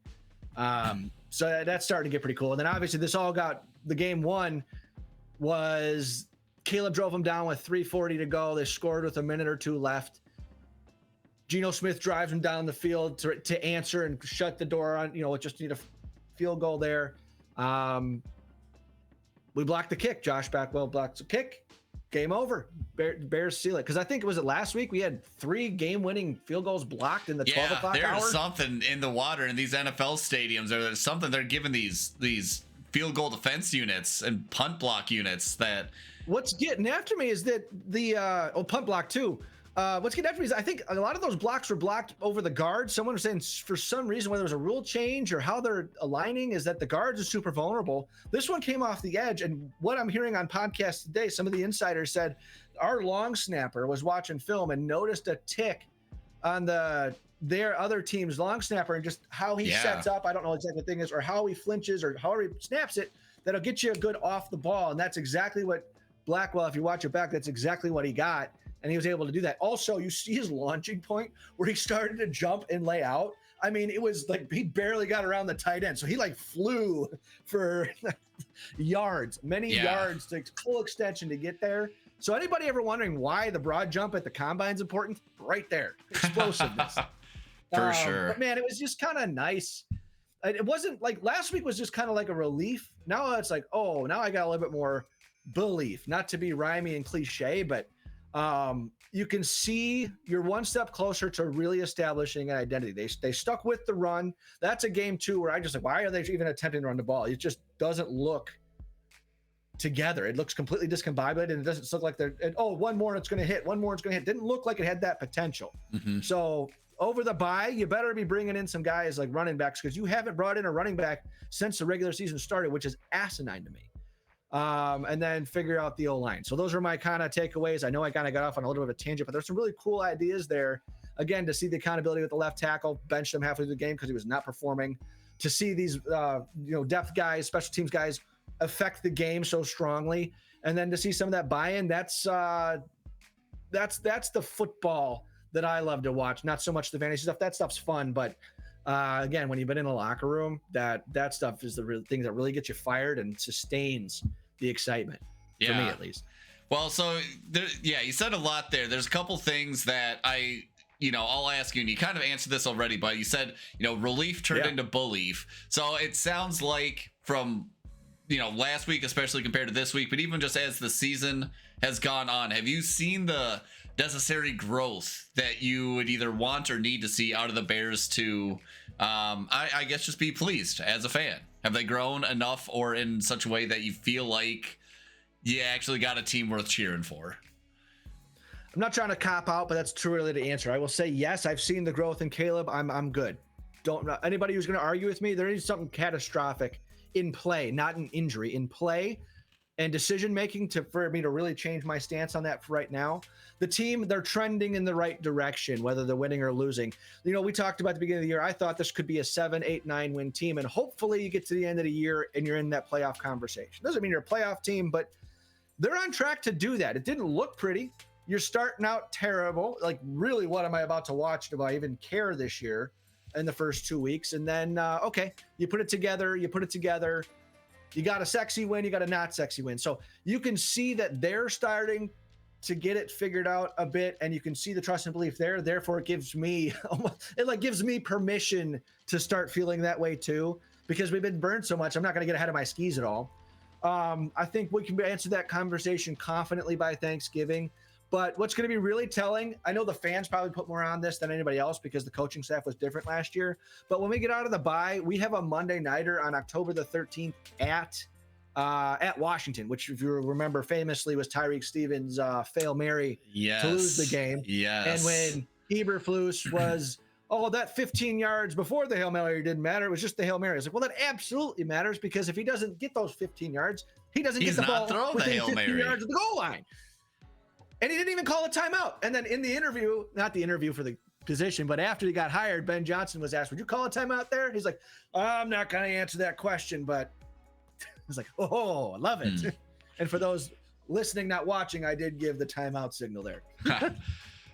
So that's starting to get pretty cool. And then obviously the game one was Caleb drove them down with 3:40 to go. They scored with a minute or two left. Geno Smith drives them down the field to answer and shut the door on, just need a field goal there. We blocked the kick. Josh Backwell blocked the kick. Game over. Bears seal it. Because I think it was last week we had 3 game-winning field goals blocked in the 12 o'clock hour. There's something in the water in these NFL stadiums. There's something they're giving these field goal defense units and punt block units that. What's getting after me is that the punt block too. What's getting after me is I think a lot of those blocks were blocked over the guards. Someone was saying for some reason, whether it was a rule change or how they're aligning, is that the guards are super vulnerable. This one came off the edge, and what I'm hearing on podcasts today, some of the insiders said our long snapper was watching film and noticed a tick on their other team's long snapper, and just how he sets up. I don't know exactly what the thing is, or how he flinches, or how he snaps it. That'll get you a good off the ball, and that's exactly what Blackwell. If you watch it back, that's exactly what he got. And he was able to do that. Also, you see his launching point where he started to jump and lay out. I mean, it was like he barely got around the tight end. So he flew for yards, many yards to full extension to get there. So anybody ever wondering why the broad jump at the combine is important? Right there. Explosiveness. For sure. But man, it was just kind of nice. It wasn't like last week was just kind of like a relief. Now it's like, oh, now I got a little bit more belief. Not to be rhymey and cliche, but you can see you're one step closer to really establishing an identity. They stuck with the run. That's a game too where I just like, why are they even attempting to run the ball? It just doesn't look together. It looks completely discombobulated, and it doesn't look like one more and it's going to hit, one more it's going to hit. Didn't look like it had that potential. So over the bye, you better be bringing in some guys like running backs, because you haven't brought in a running back since the regular season started, which is asinine to me. And then figure out the O-line. So those are my kind of takeaways. I know I kind of got off on a little bit of a tangent, but there's some really cool ideas there. Again, to see the accountability with the left tackle, bench him halfway through the game because he was not performing. To see these, depth guys, special teams guys affect the game so strongly, and then to see some of that buy-in. That's the football that I love to watch. Not so much the fantasy stuff. That stuff's fun, but again, when you've been in a locker room, that stuff is the real thing that really gets you fired and sustains the excitement, for me at least. Well, so you said a lot there. There's a couple things that I'll ask you, and you kind of answered this already, but you said, relief turned into belief. So it sounds like from, last week, especially compared to this week, but even just as the season has gone on, have you seen the necessary growth that you would either want or need to see out of the Bears to, I guess, just be pleased as a fan? Have they grown enough or in such a way that you feel like you actually got a team worth cheering for? I'm not trying to cop out, but that's too early to answer. I will say, yes, I've seen the growth in Caleb. I'm good. Anybody who's going to argue with me, there is something catastrophic in play, not an injury, in play and decision making for me to really change my stance on that for right now. The team, they're trending in the right direction, whether they're winning or losing. We talked about at the beginning of the year, I thought this could be a 7, 8, 9 win team, and hopefully you get to the end of the year and you're in that playoff conversation. Doesn't mean you're a playoff team, but they're on track to do that. It didn't look pretty. You're starting out terrible. Like, really, what am I about to watch? Do I even care this year in the first 2 weeks? And then, you put it together. You got a sexy win. You got a not sexy win. So you can see that they're starting to get it figured out a bit, and you can see the trust and belief there. Therefore, it gives me permission to start feeling that way too, because we've been burned so much. I'm not going to get ahead of my skis at all. I think we can answer that conversation confidently by Thanksgiving. But what's going to be really telling, I know the fans probably put more on this than anybody else because the coaching staff was different last year. But when we get out of the bye, we have a Monday nighter on October the 13th at Washington, which, if you remember, famously was Tyreek Stevens' Fail Mary to lose the game. Yes. And when Eberflus was, that 15 yards before the Hail Mary didn't matter. It was just the Hail Mary. I was like, well, that absolutely matters, because if he doesn't get those 15 yards, he doesn't get the ball within 15 yards of the goal line. And he didn't even call a timeout. And then in the interview, not the interview for the position, but after he got hired, Ben Johnson was asked, would you call a timeout there? He's like, I'm not going to answer that question, but I was like, I love it. And for those listening, not watching, I did give the timeout signal there.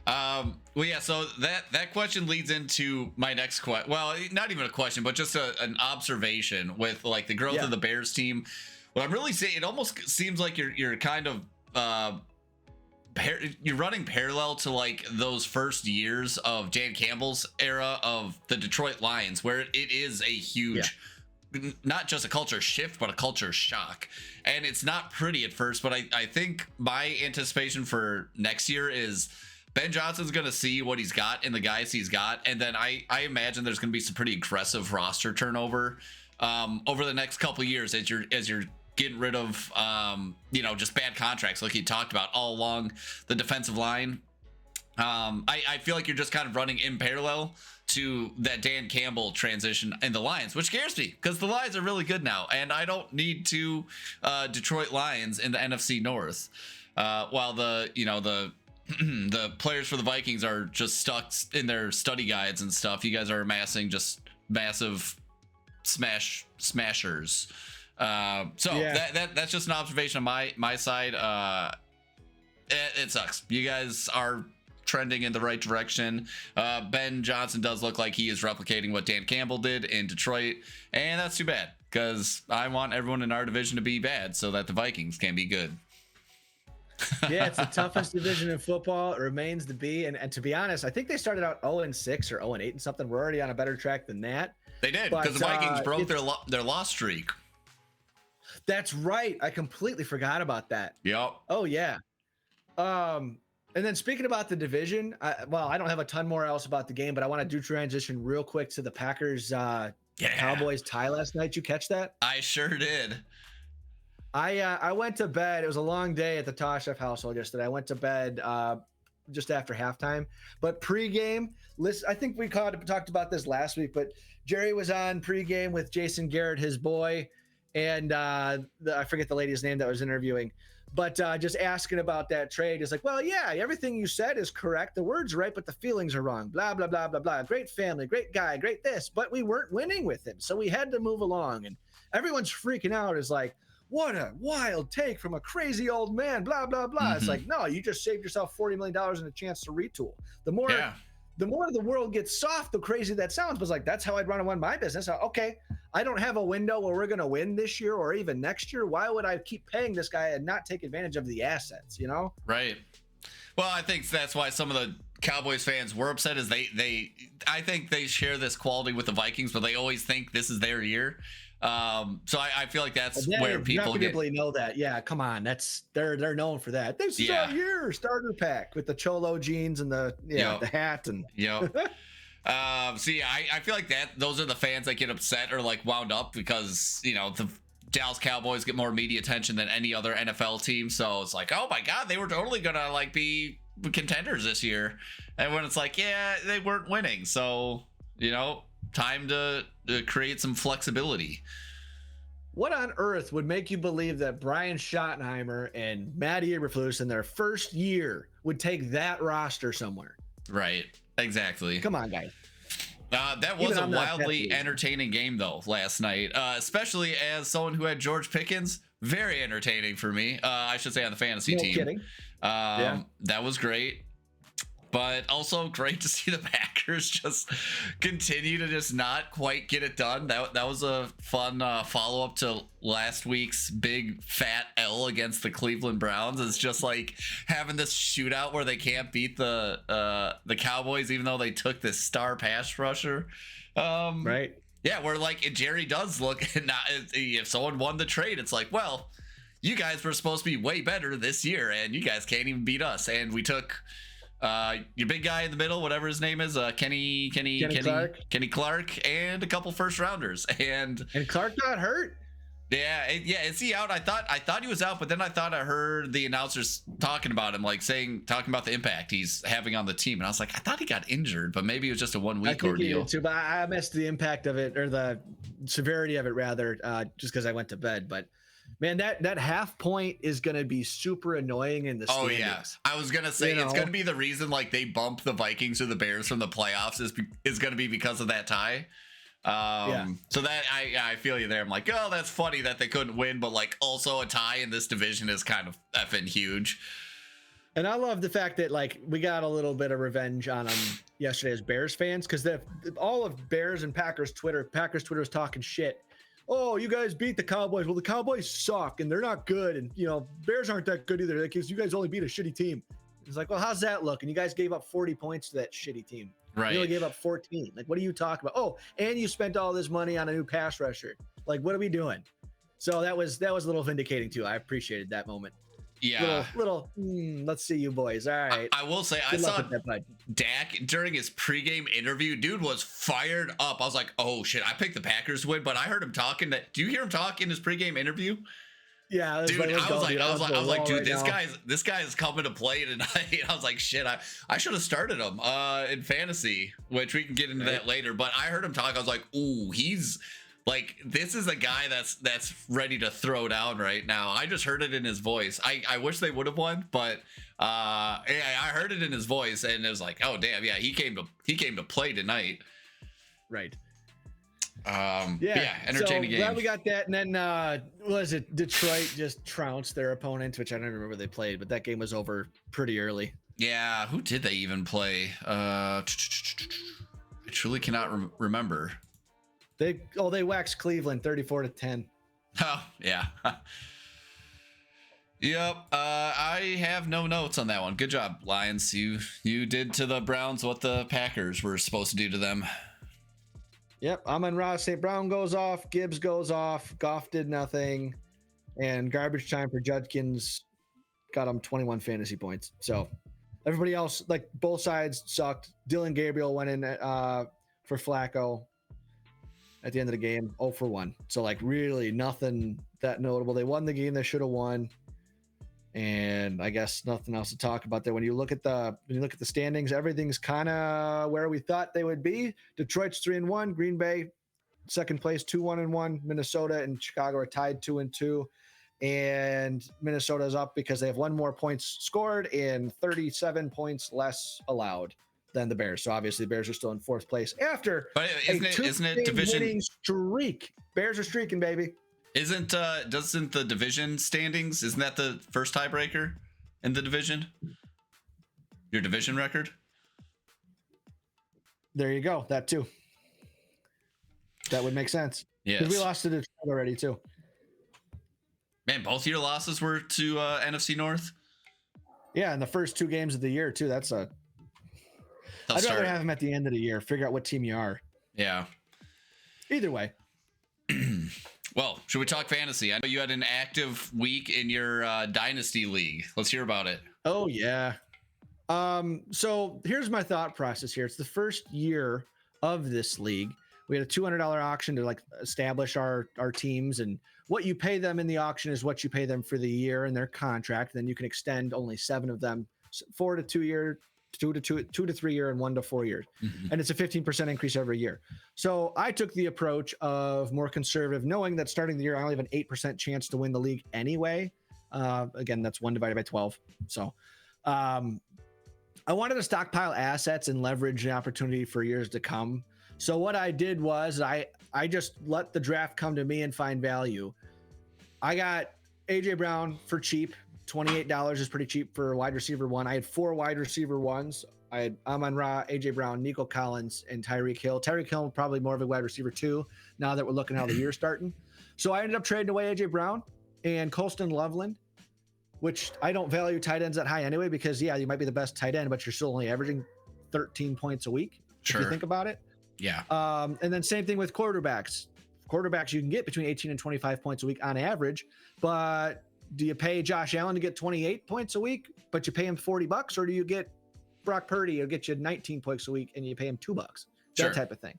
So that question leads into my next question. Well, not even a question, but just an observation with like the growth of the Bears team. What I'm really saying, it almost seems like you're kind of you're running parallel to like those first years of Dan Campbell's era of the Detroit Lions, where it is a huge, not just a culture shift, but a culture shock. And it's not pretty at first, but I think my anticipation for next year is Ben Johnson's going to see what he's got in the guys he's got. And then I imagine there's going to be some pretty aggressive roster turnover over the next couple of years as you're getting rid of, just bad contracts like you talked about all along the defensive line. I feel like you're just kind of running in parallel to that Dan Campbell transition in the Lions, which scares me because the Lions are really good now, and I don't need two Detroit Lions in the NFC North. While the the players for the Vikings are just stuck in their study guides and stuff. You guys are amassing just massive smashers. That's just an observation on my side. It sucks. You guys are trending in the right direction. Ben Johnson does look like he is replicating what Dan Campbell did in Detroit, and that's too bad because I want everyone in our division to be bad so that the Vikings can be good. Yeah, it's the toughest division in football. It remains to be, and to be honest, I think they started out 0-6 or 0-8 and something. We're already on a better track than that. They did, because the Vikings broke their loss streak. That's right. I completely forgot about that. Yep. Oh yeah. And then speaking about the division, I don't have a ton more else about the game, but I want to do transition real quick to the Packers Cowboys tie last night. You catch that? I sure did. I went to bed. It was a long day at the Toshev household yesterday. I went to bed just after halftime. But pregame, listen, I think we talked about this last week, but Jerry was on pregame with Jason Garrett, his boy, and I forget the lady's name that was interviewing, but just asking about that trade. It's like, well, yeah, everything you said is correct. The words are right, but the feelings are wrong. Blah, blah, blah, blah, blah. Great family, great guy, great this, but we weren't winning with him. So we had to move along. And everyone's freaking out. Is like, what a wild take from a crazy old man, blah, blah, blah. It's like, no, you just saved yourself $40 million and a chance to retool. The more the world gets soft, the crazy that sounds. But it's like, that's how I'd run my business. Okay, I don't have a window where we're going to win this year or even next year. Why would I keep paying this guy and not take advantage of the assets, you know? Right. Well, I think that's why some of the Cowboys fans were upset is I think they share this quality with the Vikings, but they always think this is their year. So I feel like that's where people know that. Yeah, come on, they're known for that. This is our year starter pack with the cholo jeans and the hat and See, I feel like those are the fans that get upset or like wound up because the Dallas Cowboys get more media attention than any other NFL team. So it's like, oh my God, they were totally gonna like be contenders this year, and when it's like, yeah, they weren't winning, so time to create some flexibility. What on earth would make you believe that Brian Schottenheimer and Matty Eberflus in their first year would take that roster somewhere? Right. Exactly. Come on, guys. That was a wildly entertaining game, though, last night, especially as someone who had George Pickens. Very entertaining for me, I should say, on the fantasy team. Kidding. That was great. But also great to see the Packers just continue to just not quite get it done. That was a fun follow-up to last week's big fat L against the Cleveland Browns. It's just like having this shootout where they can't beat the Cowboys, even though they took this star pass rusher. Right. Yeah, where like Jerry does look, if someone won the trade, it's like, well, you guys were supposed to be way better this year, and you guys can't even beat us. And we took your big guy in the middle, whatever his name is, Kenny Clark, and a couple first rounders, and Clark got hurt. Yeah, is he out? I thought he was out, but then I thought I heard the announcers talking about him, like talking about the impact he's having on the team, and I was like, I thought he got injured, but maybe it was just a 1 week ordeal. Too, but I missed the impact of it, or the severity of it rather, just because I went to bed. But man, that half point is going to be super annoying in the standings. Oh yeah, I was gonna say it's going to be the reason like they bump the Vikings or the Bears from the playoffs is going to be because of that tie. So that I feel you there. I'm like, oh, that's funny that they couldn't win, but like also a tie in this division is kind of effing huge. And I love the fact that like we got a little bit of revenge on them yesterday as Bears fans, because all of Bears and Packers Twitter was talking shit. Oh, you guys beat the Cowboys. Well, the Cowboys suck and they're not good, and Bears aren't that good either because you guys only beat a shitty team. It's like, well, how's that look? And you guys gave up 40 points to that shitty team. Right. You only gave up 14. Like, what are you talking about? Oh, and you spent all this money on a new pass rusher. Like, what are we doing? So that was a little vindicating too. I appreciated that moment. Yeah. Let's see you boys. All right. I will say, I saw Dak during his pregame interview. Dude was fired up. I was like, oh shit, I picked the Packers to win, but I heard him talking. Do you hear him talk in his pregame interview? Yeah, dude, I was like, dude, this guy is coming to play tonight. I was like, shit, I should have started him in fantasy, which we can get into that later. But I heard him talk. I was like, ooh, he's like, this is a guy that's ready to throw down right now. I just heard it in his voice. I wish they would have won, but I heard it in his voice, and it was like, oh damn, yeah, he came to play tonight. Right. Entertaining game. Glad we got that. And then was it Detroit just trounced their opponent, which I don't remember they played, but that game was over pretty early. Yeah, who did they even play? I truly cannot remember. They waxed Cleveland 34-10. Oh yeah. Yep. I have no notes on that one. Good job, Lions. You did to the Browns what the Packers were supposed to do to them. Yep, Amon-Ra St. Brown goes off, Gibbs goes off, Goff did nothing, and garbage time for Judkins got him 21 fantasy points. So everybody else, like both sides, sucked. Dylan Gabriel went in for Flacco. at the end of the game, 0 for 1. So like really nothing that notable. They won the game they should have won. And I guess nothing else to talk about there. When you look at the standings, everything's kind of where we thought they would be. Detroit's 3-1, Green Bay second place 2-1-1. Minnesota and Chicago are tied 2-2, and Minnesota's up because they have one more points scored and 37 points less allowed than the Bears. So obviously the Bears are still in fourth place after isn't it division winning streak. Bears are streaking, baby. Doesn't the division standings, isn't that the first tiebreaker in the division? Your division record? There you go. That too. That would make sense. Yes. Because we lost to Detroit already too. Man, both your losses were to NFC North? Yeah, in the first 2 games of the year too. I'd rather have them at the end of the year. Figure out what team you are. Yeah. Either way. Well, should we talk fantasy? I know you had an active week in your Dynasty League. Let's hear about it. Oh, yeah. So here's my thought process here. It's the first year of this league. We had a $200 auction to like establish our teams, and what you pay them in the auction is what you pay them for the year in their contract. Then you can extend only 7 of them, 4 to 2 year, 2 to 3 year, and 1 to 4 years. Mm-hmm. And it's a 15% increase every year. So I took the approach of more conservative, knowing that starting the year, I only have an 8% chance to win the league anyway. Again, that's 1 divided by 12. So I wanted to stockpile assets and leverage the opportunity for years to come. So what I did was I just let the draft come to me and find value. I got AJ Brown for cheap. $28 is pretty cheap for a wide receiver 1. I had 4 wide receiver 1s. I had Amon-Ra, AJ Brown, Nico Collins, and Tyreek Hill. Tyreek Hill probably more of a wide receiver 2 now that we're looking how the year's starting. So I ended up trading away AJ Brown and Colston Loveland, which I don't value tight ends that high anyway, because yeah, you might be the best tight end, but you're still only averaging 13 points a week. Sure. If you think about it. Yeah. And then same thing with quarterbacks. Quarterbacks, you can get between 18 and 25 points a week on average, but do you pay Josh Allen to get 28 points a week, but you pay him $40, or do you get Brock Purdy, who'll get you 19 points a week and you pay him $2? That type of thing.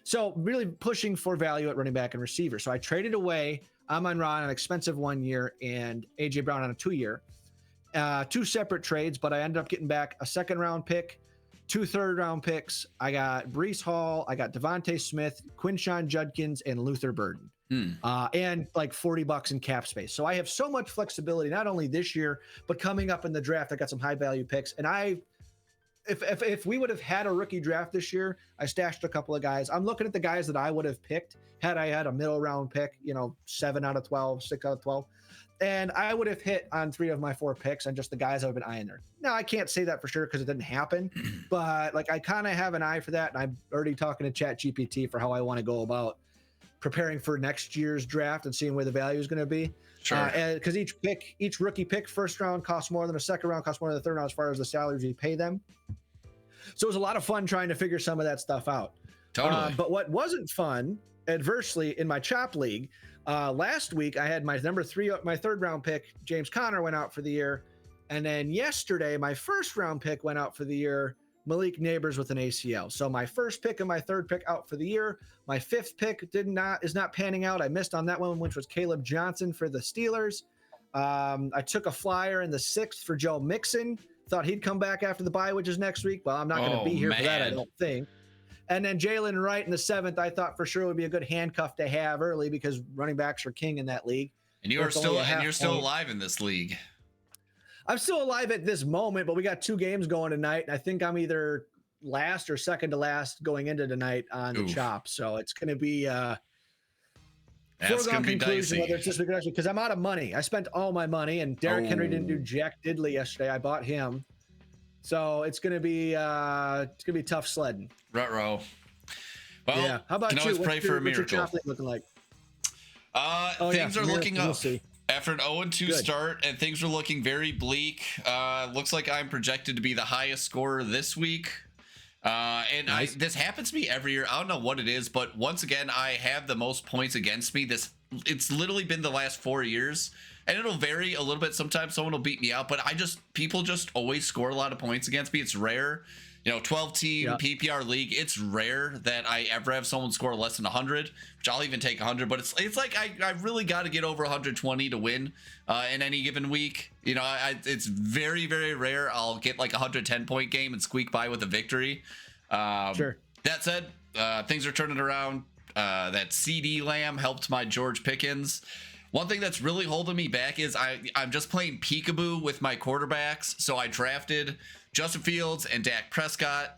So really pushing for value at running back and receiver. So I traded away Amon-Ra on an expensive 1 year and AJ Brown on a 2 year, 2 separate trades, but I ended up getting back a 2nd round pick, 2 third-round picks. I got Breece Hall, I got Devontae Smith, Quinshon Judkins, and Luther Burden. And like $40 in cap space. So I have so much flexibility, not only this year, but coming up in the draft. I got some high value picks. And if we would have had a rookie draft this year, I stashed a couple of guys. I'm looking at the guys that I would have picked had I had a middle round pick, 7 out of 12, 6 out of 12. And I would have hit on 3 of my 4 picks on just the guys I've been eyeing there. Now, I can't say that for sure because it didn't happen, but like I kind of have an eye for that. And I'm already talking to ChatGPT for how I want to go about preparing for next year's draft and seeing where the value is going to be. Sure. Because each rookie pick, first round costs more than a second round, costs more than the third round as far as the salaries you pay them. So it was a lot of fun trying to figure some of that stuff out. Totally. But what wasn't fun, adversely, in my Chop League, last week I had my number 3, my 3rd round pick, James Conner, went out for the year. And then yesterday, my 1st round pick went out for the year, Malik Neighbors with an ACL. So my 1st pick and my 3rd pick out for the year. My 5th pick is not panning out. I missed on that one, which was Caleb Johnson for the Steelers. I took a flyer in the 6th for Joe Mixon. Thought he'd come back after the bye, which is next week. Well, I'm not going to be here for that, I don't think. And then Jalen Wright in the 7th, I thought for sure would be a good handcuff to have early because running backs are king in that league. And you're still alive in this league. I'm still alive at this moment, but we got 2 games going tonight. And I think I'm either last or second to last going into tonight on the Chop. So it's going to be foregone conclusion whether it's this week or next week, because I'm out of money. I spent all my money, and Derrick Henry didn't do jack diddly yesterday. I bought him. So it's going to be tough sledding. Ruh-roh. Well, yeah. How about can you? Always pray for a miracle. What's your Chop League looking like? Things are looking up. We'll see. After an 0-2 start, and things are looking very bleak. Looks like I'm projected to be the highest scorer this week. And nice. This happens to me every year. I don't know what it is, but once again, I have the most points against me. It's literally been the last 4 years, and it'll vary a little bit. Sometimes someone will beat me out, but people just always score a lot of points against me. It's rare. 12 team PPR league. It's rare that I ever have someone score less than 100, which I'll even take 100. But it's like I really got to get over 120 to win in any given week. It's very, very rare I'll get like a 110 point game and squeak by with a victory. Sure. That said, things are turning around. That CD Lamb helped my George Pickens. One thing that's really holding me back is I'm just playing peekaboo with my quarterbacks. So I drafted Justin Fields and Dak Prescott,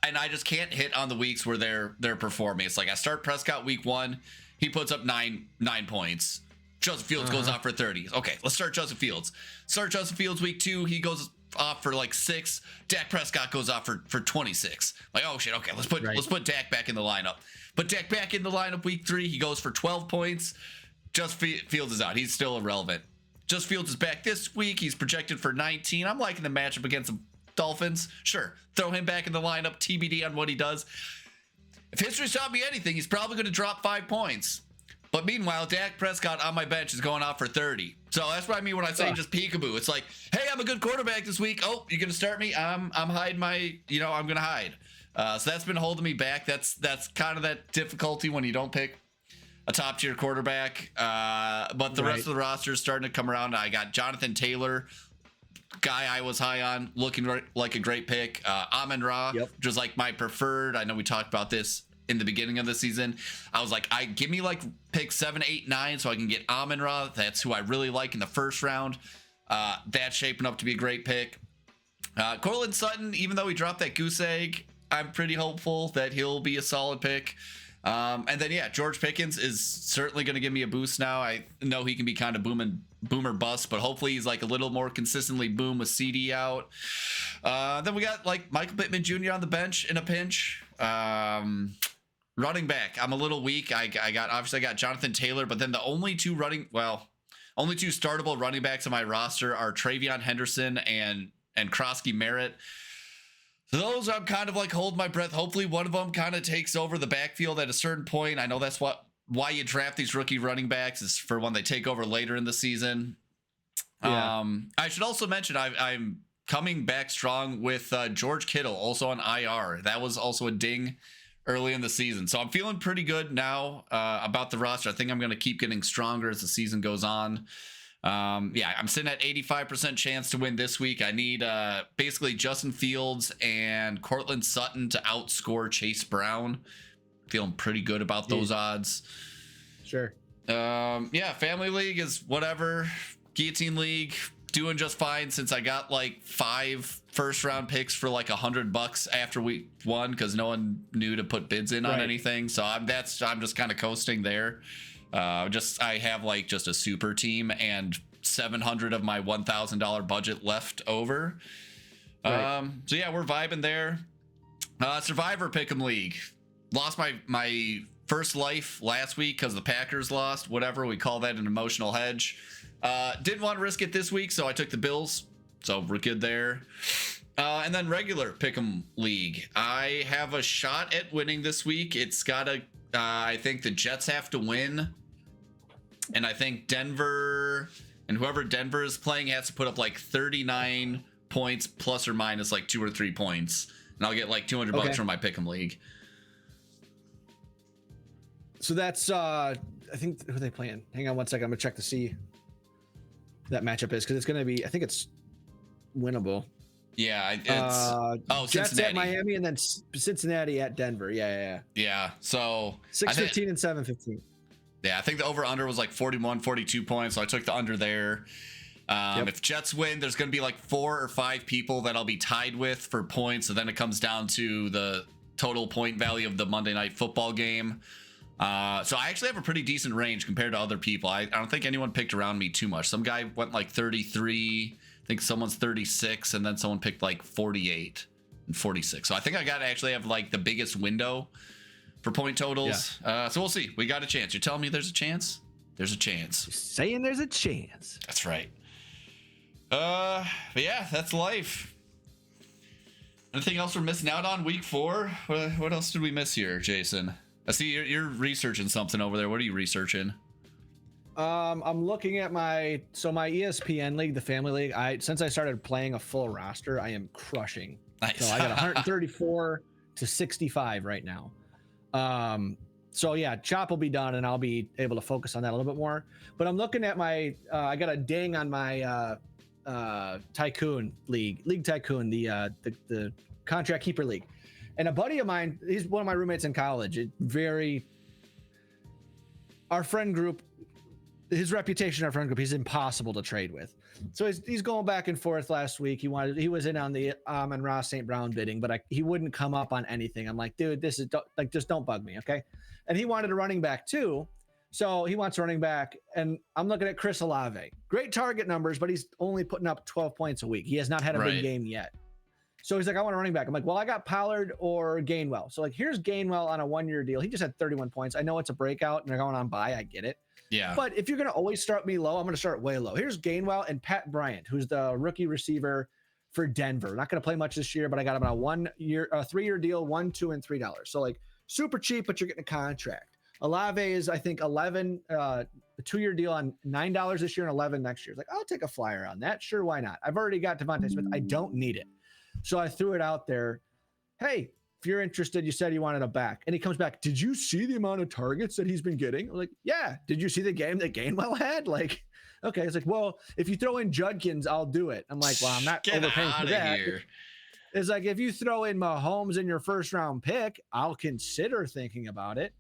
and I just can't hit on the weeks where they're performing. It's like I start Prescott week 1, he puts up nine points. Justin Fields goes off for 30. Okay, let's start Justin Fields. Start Justin Fields week 2, he goes off for like 6. Dak Prescott goes off for 26. Like, oh shit, okay, let's put Dak back in the lineup. Put Dak back in the lineup week 3, he goes for 12 points. Justin Fields is out. He's still irrelevant. Justin Fields is back this week. He's projected for 19. I'm liking the matchup against the Dolphins. Sure, throw him back in the lineup. TBD on what he does. If history's taught me anything, he's probably going to drop 5 points. But meanwhile, Dak Prescott on my bench is going off for 30. So that's what I mean when I say just peekaboo. It's like, hey, I'm a good quarterback this week. Oh, you're going to start me? I'm hiding my, I'm going to hide. So that's been holding me back. That's kind of that difficulty when you don't pick a top tier quarterback. But the rest of the roster is starting to come around. I got Jonathan Taylor, guy I was high on, looking like a great pick. Amon-Ra, which was like my preferred. I know we talked about this in the beginning of the season. I was like, give me like pick 7, 8, 9 so I can get Amon-Ra. That's who I really like in the first round. That's shaping up to be a great pick. Cortland Sutton, even though he dropped that goose egg, I'm pretty hopeful that he'll be a solid pick. And then, George Pickens is certainly going to give me a boost now. I know he can be kind of boomer bust, but hopefully he's like a little more consistently boom with CD out. Then we got like Michael Pittman Jr. on the bench in a pinch. Running back, I'm a little weak. I got Jonathan Taylor, but then the only two startable running backs on my roster are Travion Henderson and Krosky Merritt. So those I'm kind of like holding my breath. Hopefully one of them kind of takes over the backfield at a certain point. I know that's why you draft these rookie running backs, is for when they take over later in the season. Yeah. I should also mention I'm coming back strong with George Kittle, also on IR. That was also a ding early in the season. So I'm feeling pretty good now about the roster. I think I'm going to keep getting stronger as the season goes on. I'm sitting at 85% chance to win this week. I need basically Justin Fields and Cortland Sutton to outscore Chase Brown. Feeling pretty good about those odds. Sure. Family league is whatever. Guillotine league, doing just fine since I got like 5 first-round picks for like $100 after week 1 because no one knew to put bids in on anything. So I'm just kind of coasting there. I have like just a super team and 700 of my $1,000 budget left over. We're vibing there. Survivor Pick'em League. Lost my first life last week because the Packers lost. Whatever, we call that an emotional hedge. Didn't want to risk it this week, so I took the Bills. So we're good there. And then regular Pick'em League. I have a shot at winning this week. It's got I think the Jets have to win. And I think Denver and whoever Denver is playing has to put up like 39 points plus or minus like 2 or 3 points. And I'll get like $200 from my Pick'em League. So that's, I think, who are they playing? Hang on one second. I'm going to check to see that matchup is, because it's going to be, I think it's winnable. Yeah, it's Jets Cincinnati at Miami and then Cincinnati at Denver. Yeah. So 6-15 and 7-15. Yeah, I think the over-under was like 41, 42 points, so I took the under there. If Jets win, there's going to be like 4 or 5 people that I'll be tied with for points, so then it comes down to the total point value of the Monday Night Football game. So I actually have a pretty decent range compared to other people. I don't think anyone picked around me too much. Some guy went like 33, I think someone's 36, and then someone picked like 48 and 46. So I think I actually have like the biggest window for point totals. So we'll see. We got a chance. You're telling me there's a chance? There's a chance. You're saying there's a chance. That's right. But yeah, that's life. Anything else we're missing out on week 4? What else did we miss here, Jason? I see you're researching something over there. What are you researching? I'm looking at my ESPN league, the family league. Since I started playing a full roster, I am crushing Nice. So I got 134 to 65 right now. So yeah, Chop will be done and I'll be able to focus on that a little bit more. But I'm looking at my, I got a ding on my Tycoon League Tycoon, the contract keeper league. And a buddy of mine, he's one of my roommates in college. Our friend group, his reputation, our friend group, he's impossible to trade with. So he's going back and forth last week. He was in on the Amon-Ra St. Brown bidding, but he wouldn't come up on anything. I'm like, dude, this is like, just don't bug me. Okay. And he wanted a running back too. So he wants a running back. And I'm looking at Chris Olave. Great target numbers, but he's only putting up 12 points a week. He has not had a big game yet. So he's like, I want a running back. I'm like, well, I got Pollard or Gainwell. So like, here's Gainwell on a 1-year deal. He just had 31 points. I know it's a breakout and they're going on bye. I get it. Yeah. But if you're going to always start me low, I'm going to start way low. Here's Gainwell and Pat Bryant, who's the rookie receiver for Denver. Not going to play much this year, but I got him on a 3-year deal, $1, $2, and $3. So like super cheap, but you're getting a contract. Olave is, I think, 11, a 2-year deal on $9 this year and 11 next year. It's like, I'll take a flyer on that. Sure, why not? I've already got Devontae Smith. I don't need it. So I threw it out there. Hey, if you're interested, you said you wanted a back. And he comes back, did you see the amount of targets that he's been getting? I'm like, yeah. Did you see the game that Gainwell had? Like, okay. It's like, well, if you throw in Judkins, I'll do it. I'm like, well, I'm not overpaying for that. It's like, if you throw in Mahomes in your first round pick, I'll consider thinking about it.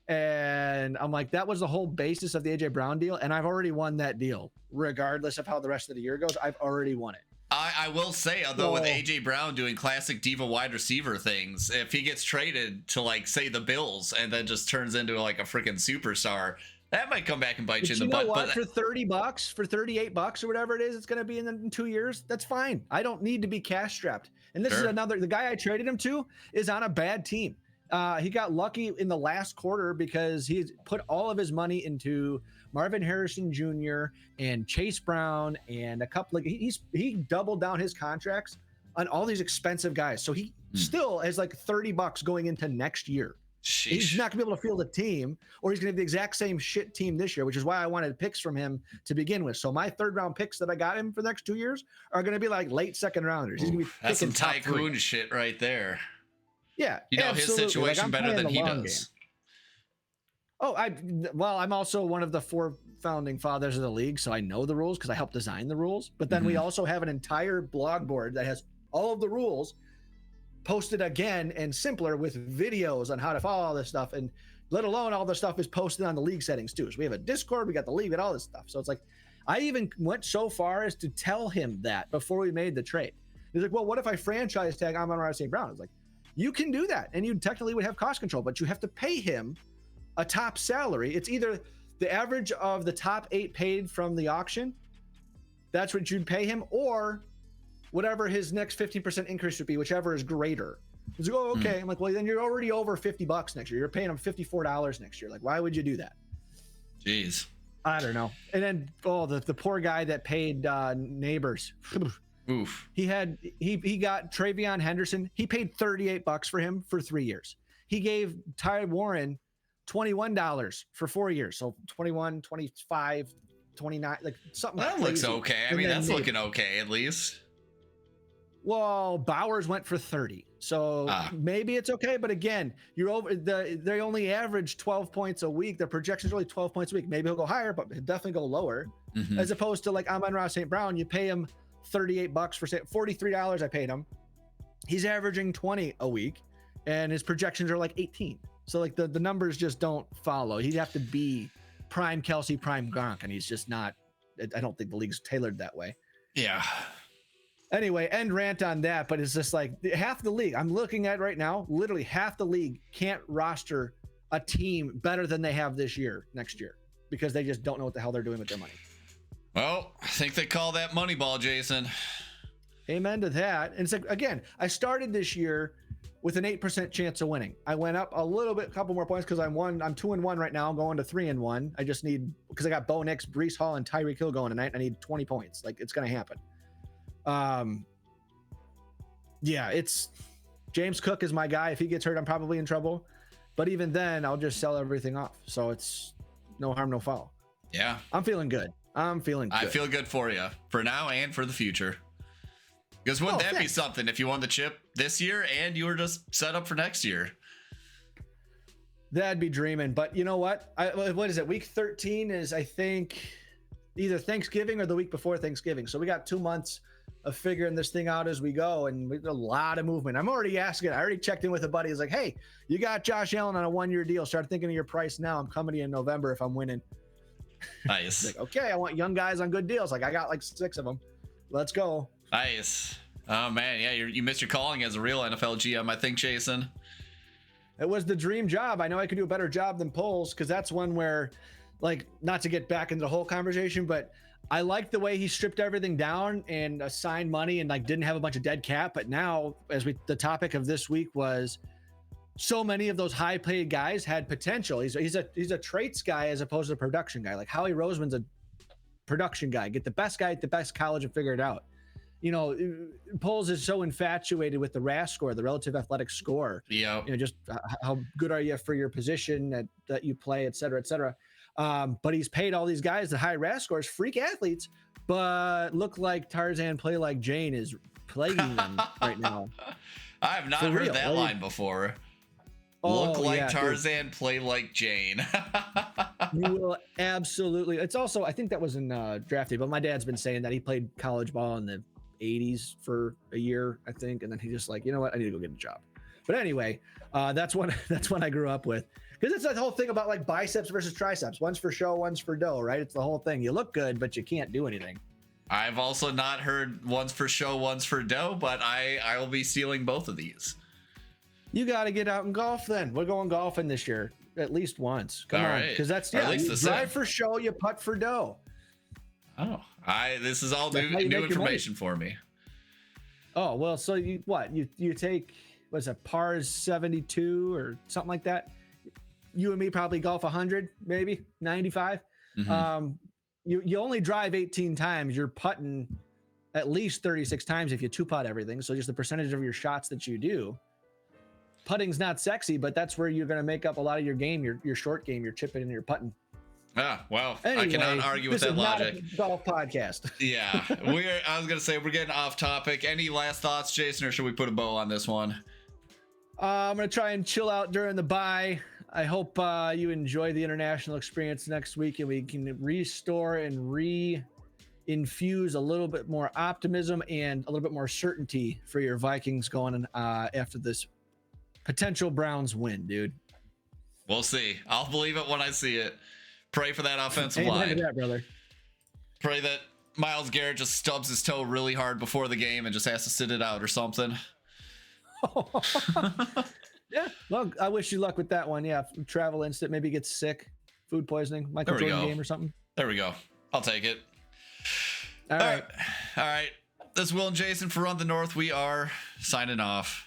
And I'm like, that was the whole basis of the AJ Brown deal. And I've already won that deal. Regardless of how the rest of the year goes, I've already won it. I will say, although with AJ Brown doing classic diva wide receiver things, if he gets traded to like say the Bills and then just turns into like a freaking superstar, that might come back and bite you in the butt. But for $30, for $38 or whatever it is, it's going to be in 2 years. That's fine. I don't need to be cash strapped. And this is the guy I traded him to is on a bad team. He got lucky in the last quarter because he put all of his money into Marvin Harrison Jr. and Chase Brown and a couple of he doubled down his contracts on all these expensive guys. So he still has like $30 going into next year. Sheesh. He's not gonna be able to field a team, or he's gonna have the exact same shit team this year, which is why I wanted picks from him to begin with. So my 3rd round picks that I got him for the next 2 years are gonna be like late 2nd rounders. He's gonna be that's some tycoon shit right there. Yeah, you know his situation better than he does. Game. Oh, I'm also one of the 4 founding fathers of the league, so I know the rules because I helped design the rules. But then we also have an entire blog board that has all of the rules posted again and simpler with videos on how to follow all this stuff, and let alone all the stuff is posted on the league settings too. So we have a Discord, we got the league, and all this stuff. So it's like, I even went so far as to tell him that before we made the trade. He's like, well, what if I franchise tag Amon-Ra St. Brown? I was like, you can do that, and you technically would have cost control, but you have to pay him a top salary. It's either the average of the top 8 paid from the auction, that's what you'd pay him, or whatever his next 15% increase would be, whichever is greater. He's like, oh, okay. I'm like, well, then you're already over $50 next year. You're paying him $54 next year. Like, why would you do that? Jeez. I don't know. And then, the poor guy that paid Neighbors. Oof. He got Travion Henderson. He paid $38 for him for 3 years. He gave Ty Warren $21 for 4 years. So 21, 25, 29, like something. That crazy. looks okay. I mean, that's looking okay at least. Well, Bowers went for 30. So maybe it's okay. But again, you're over they only average 12 points a week. Their projections are only 12 points a week. Maybe he'll go higher, but he'll definitely go lower. As opposed to like Amon-Ra St. Brown, you pay him $38 for $43. I paid him. He's averaging 20 a week, and his projections are like 18. So like the numbers just don't follow. He'd have to be prime Kelsey, prime Gronk, and he's just not. I don't think the league's tailored that way. Yeah. Anyway, end rant on that, but it's just like half the league I'm looking at right now, literally half the league can't roster a team better than they have this year, next year, because they just don't know what the hell they're doing with their money. Well, I think they call that Moneyball, Jason. Amen to that. And it's like, again, I started this year with an 8% chance of winning. I went up a little bit, a couple more points because I'm 2-1 right now. I'm going to 3-1. I just need, because I got Bo Nix, Breece Hall, and Tyreek Hill going tonight. I need 20 points. Like, it's going to happen. Yeah, it's James Cook is my guy. If he gets hurt, I'm probably in trouble. But even then, I'll just sell everything off. So it's no harm, no foul. Yeah. I'm feeling good. I feel good for you for now and for the future. Because wouldn't that be something if you won the chip this year and you were just set up for next year? That'd be dreaming. But you know what? What is it? Week 13 is, I think, either Thanksgiving or the week before Thanksgiving. So we got 2 months of figuring this thing out as we go, and we a lot of movement. I'm already asking. I already checked in with a buddy. He's like, "Hey, you got Josh Allen on a 1-year deal. Start thinking of your price now. I'm coming to you in November if I'm winning." Nice. Like, okay, I want young guys on good deals. Like, I got like 6 of them. Let's go. Nice. Oh man, yeah, you missed your calling as a real NFL GM, I think, Jason. It was the dream job. I know I could do a better job than Poles, because that's one where, like, not to get back into the whole conversation, but I like the way he stripped everything down and assigned money and like didn't have a bunch of dead cap. But now, the topic of this week was, so many of those high paid guys had potential. He's a traits guy as opposed to a production guy. Like Howie Roseman's a production guy. Get the best guy at the best college and figure it out. You know, Poles is so infatuated with the RAS score, the relative athletic score. Yeah. You know, just how good are you for your position that you play, et cetera, et cetera. But he's paid all these guys the high RAS scores, freak athletes, but look like Tarzan, play like Jane is plaguing them right now. I have not heard that line before. Look like Tarzan, play like Jane. You will absolutely. It's also, I think that was in draft day, but my dad's been saying that he played college ball in the 80s for a year, I think, and then he just like, you know what, I need to go get a job. But anyway, that's one I grew up with, because it's that whole thing about like biceps versus triceps. One's for show, one's for dough, right? It's the whole thing. You look good, but you can't do anything. I've also not heard one's for show, one's for dough, but I will be stealing both of these. You got to get out and golf then. We're going golfing this year at least once. Come on, because that's you drive for show, you putt for dough. Oh, this is all new information for me. Oh well, so you take what's it, pars 72 or something like that. You and me probably golf 100, maybe 95. Mm-hmm. You only drive 18 times. You're putting at least 36 times if you two putt everything. So just the percentage of your shots that you do. Putting's not sexy, but that's where you're going to make up a lot of your game, your short game, your chipping and your putting. Ah, well, anyway, I cannot argue with that logic. This is not a golf podcast. Yeah, I was going to say we're getting off topic. Any last thoughts, Jason, or should we put a bow on this one? I'm going to try and chill out during the bye. I hope you enjoy the international experience next week, and we can restore and infuse a little bit more optimism and a little bit more certainty for your Vikings going after this potential Browns win, dude. We'll see. I'll believe it when I see it. Pray for that offensive line. Amen to that, brother. Pray that Myles Garrett just stubs his toe really hard before the game and just has to sit it out or something. Yeah. Well, I wish you luck with that one. Yeah. Travel instant, maybe gets sick, food poisoning, Michael Jordan game or something. There we go. I'll take it. All right. All right. This is Will and Jason for Run the North. We are signing off.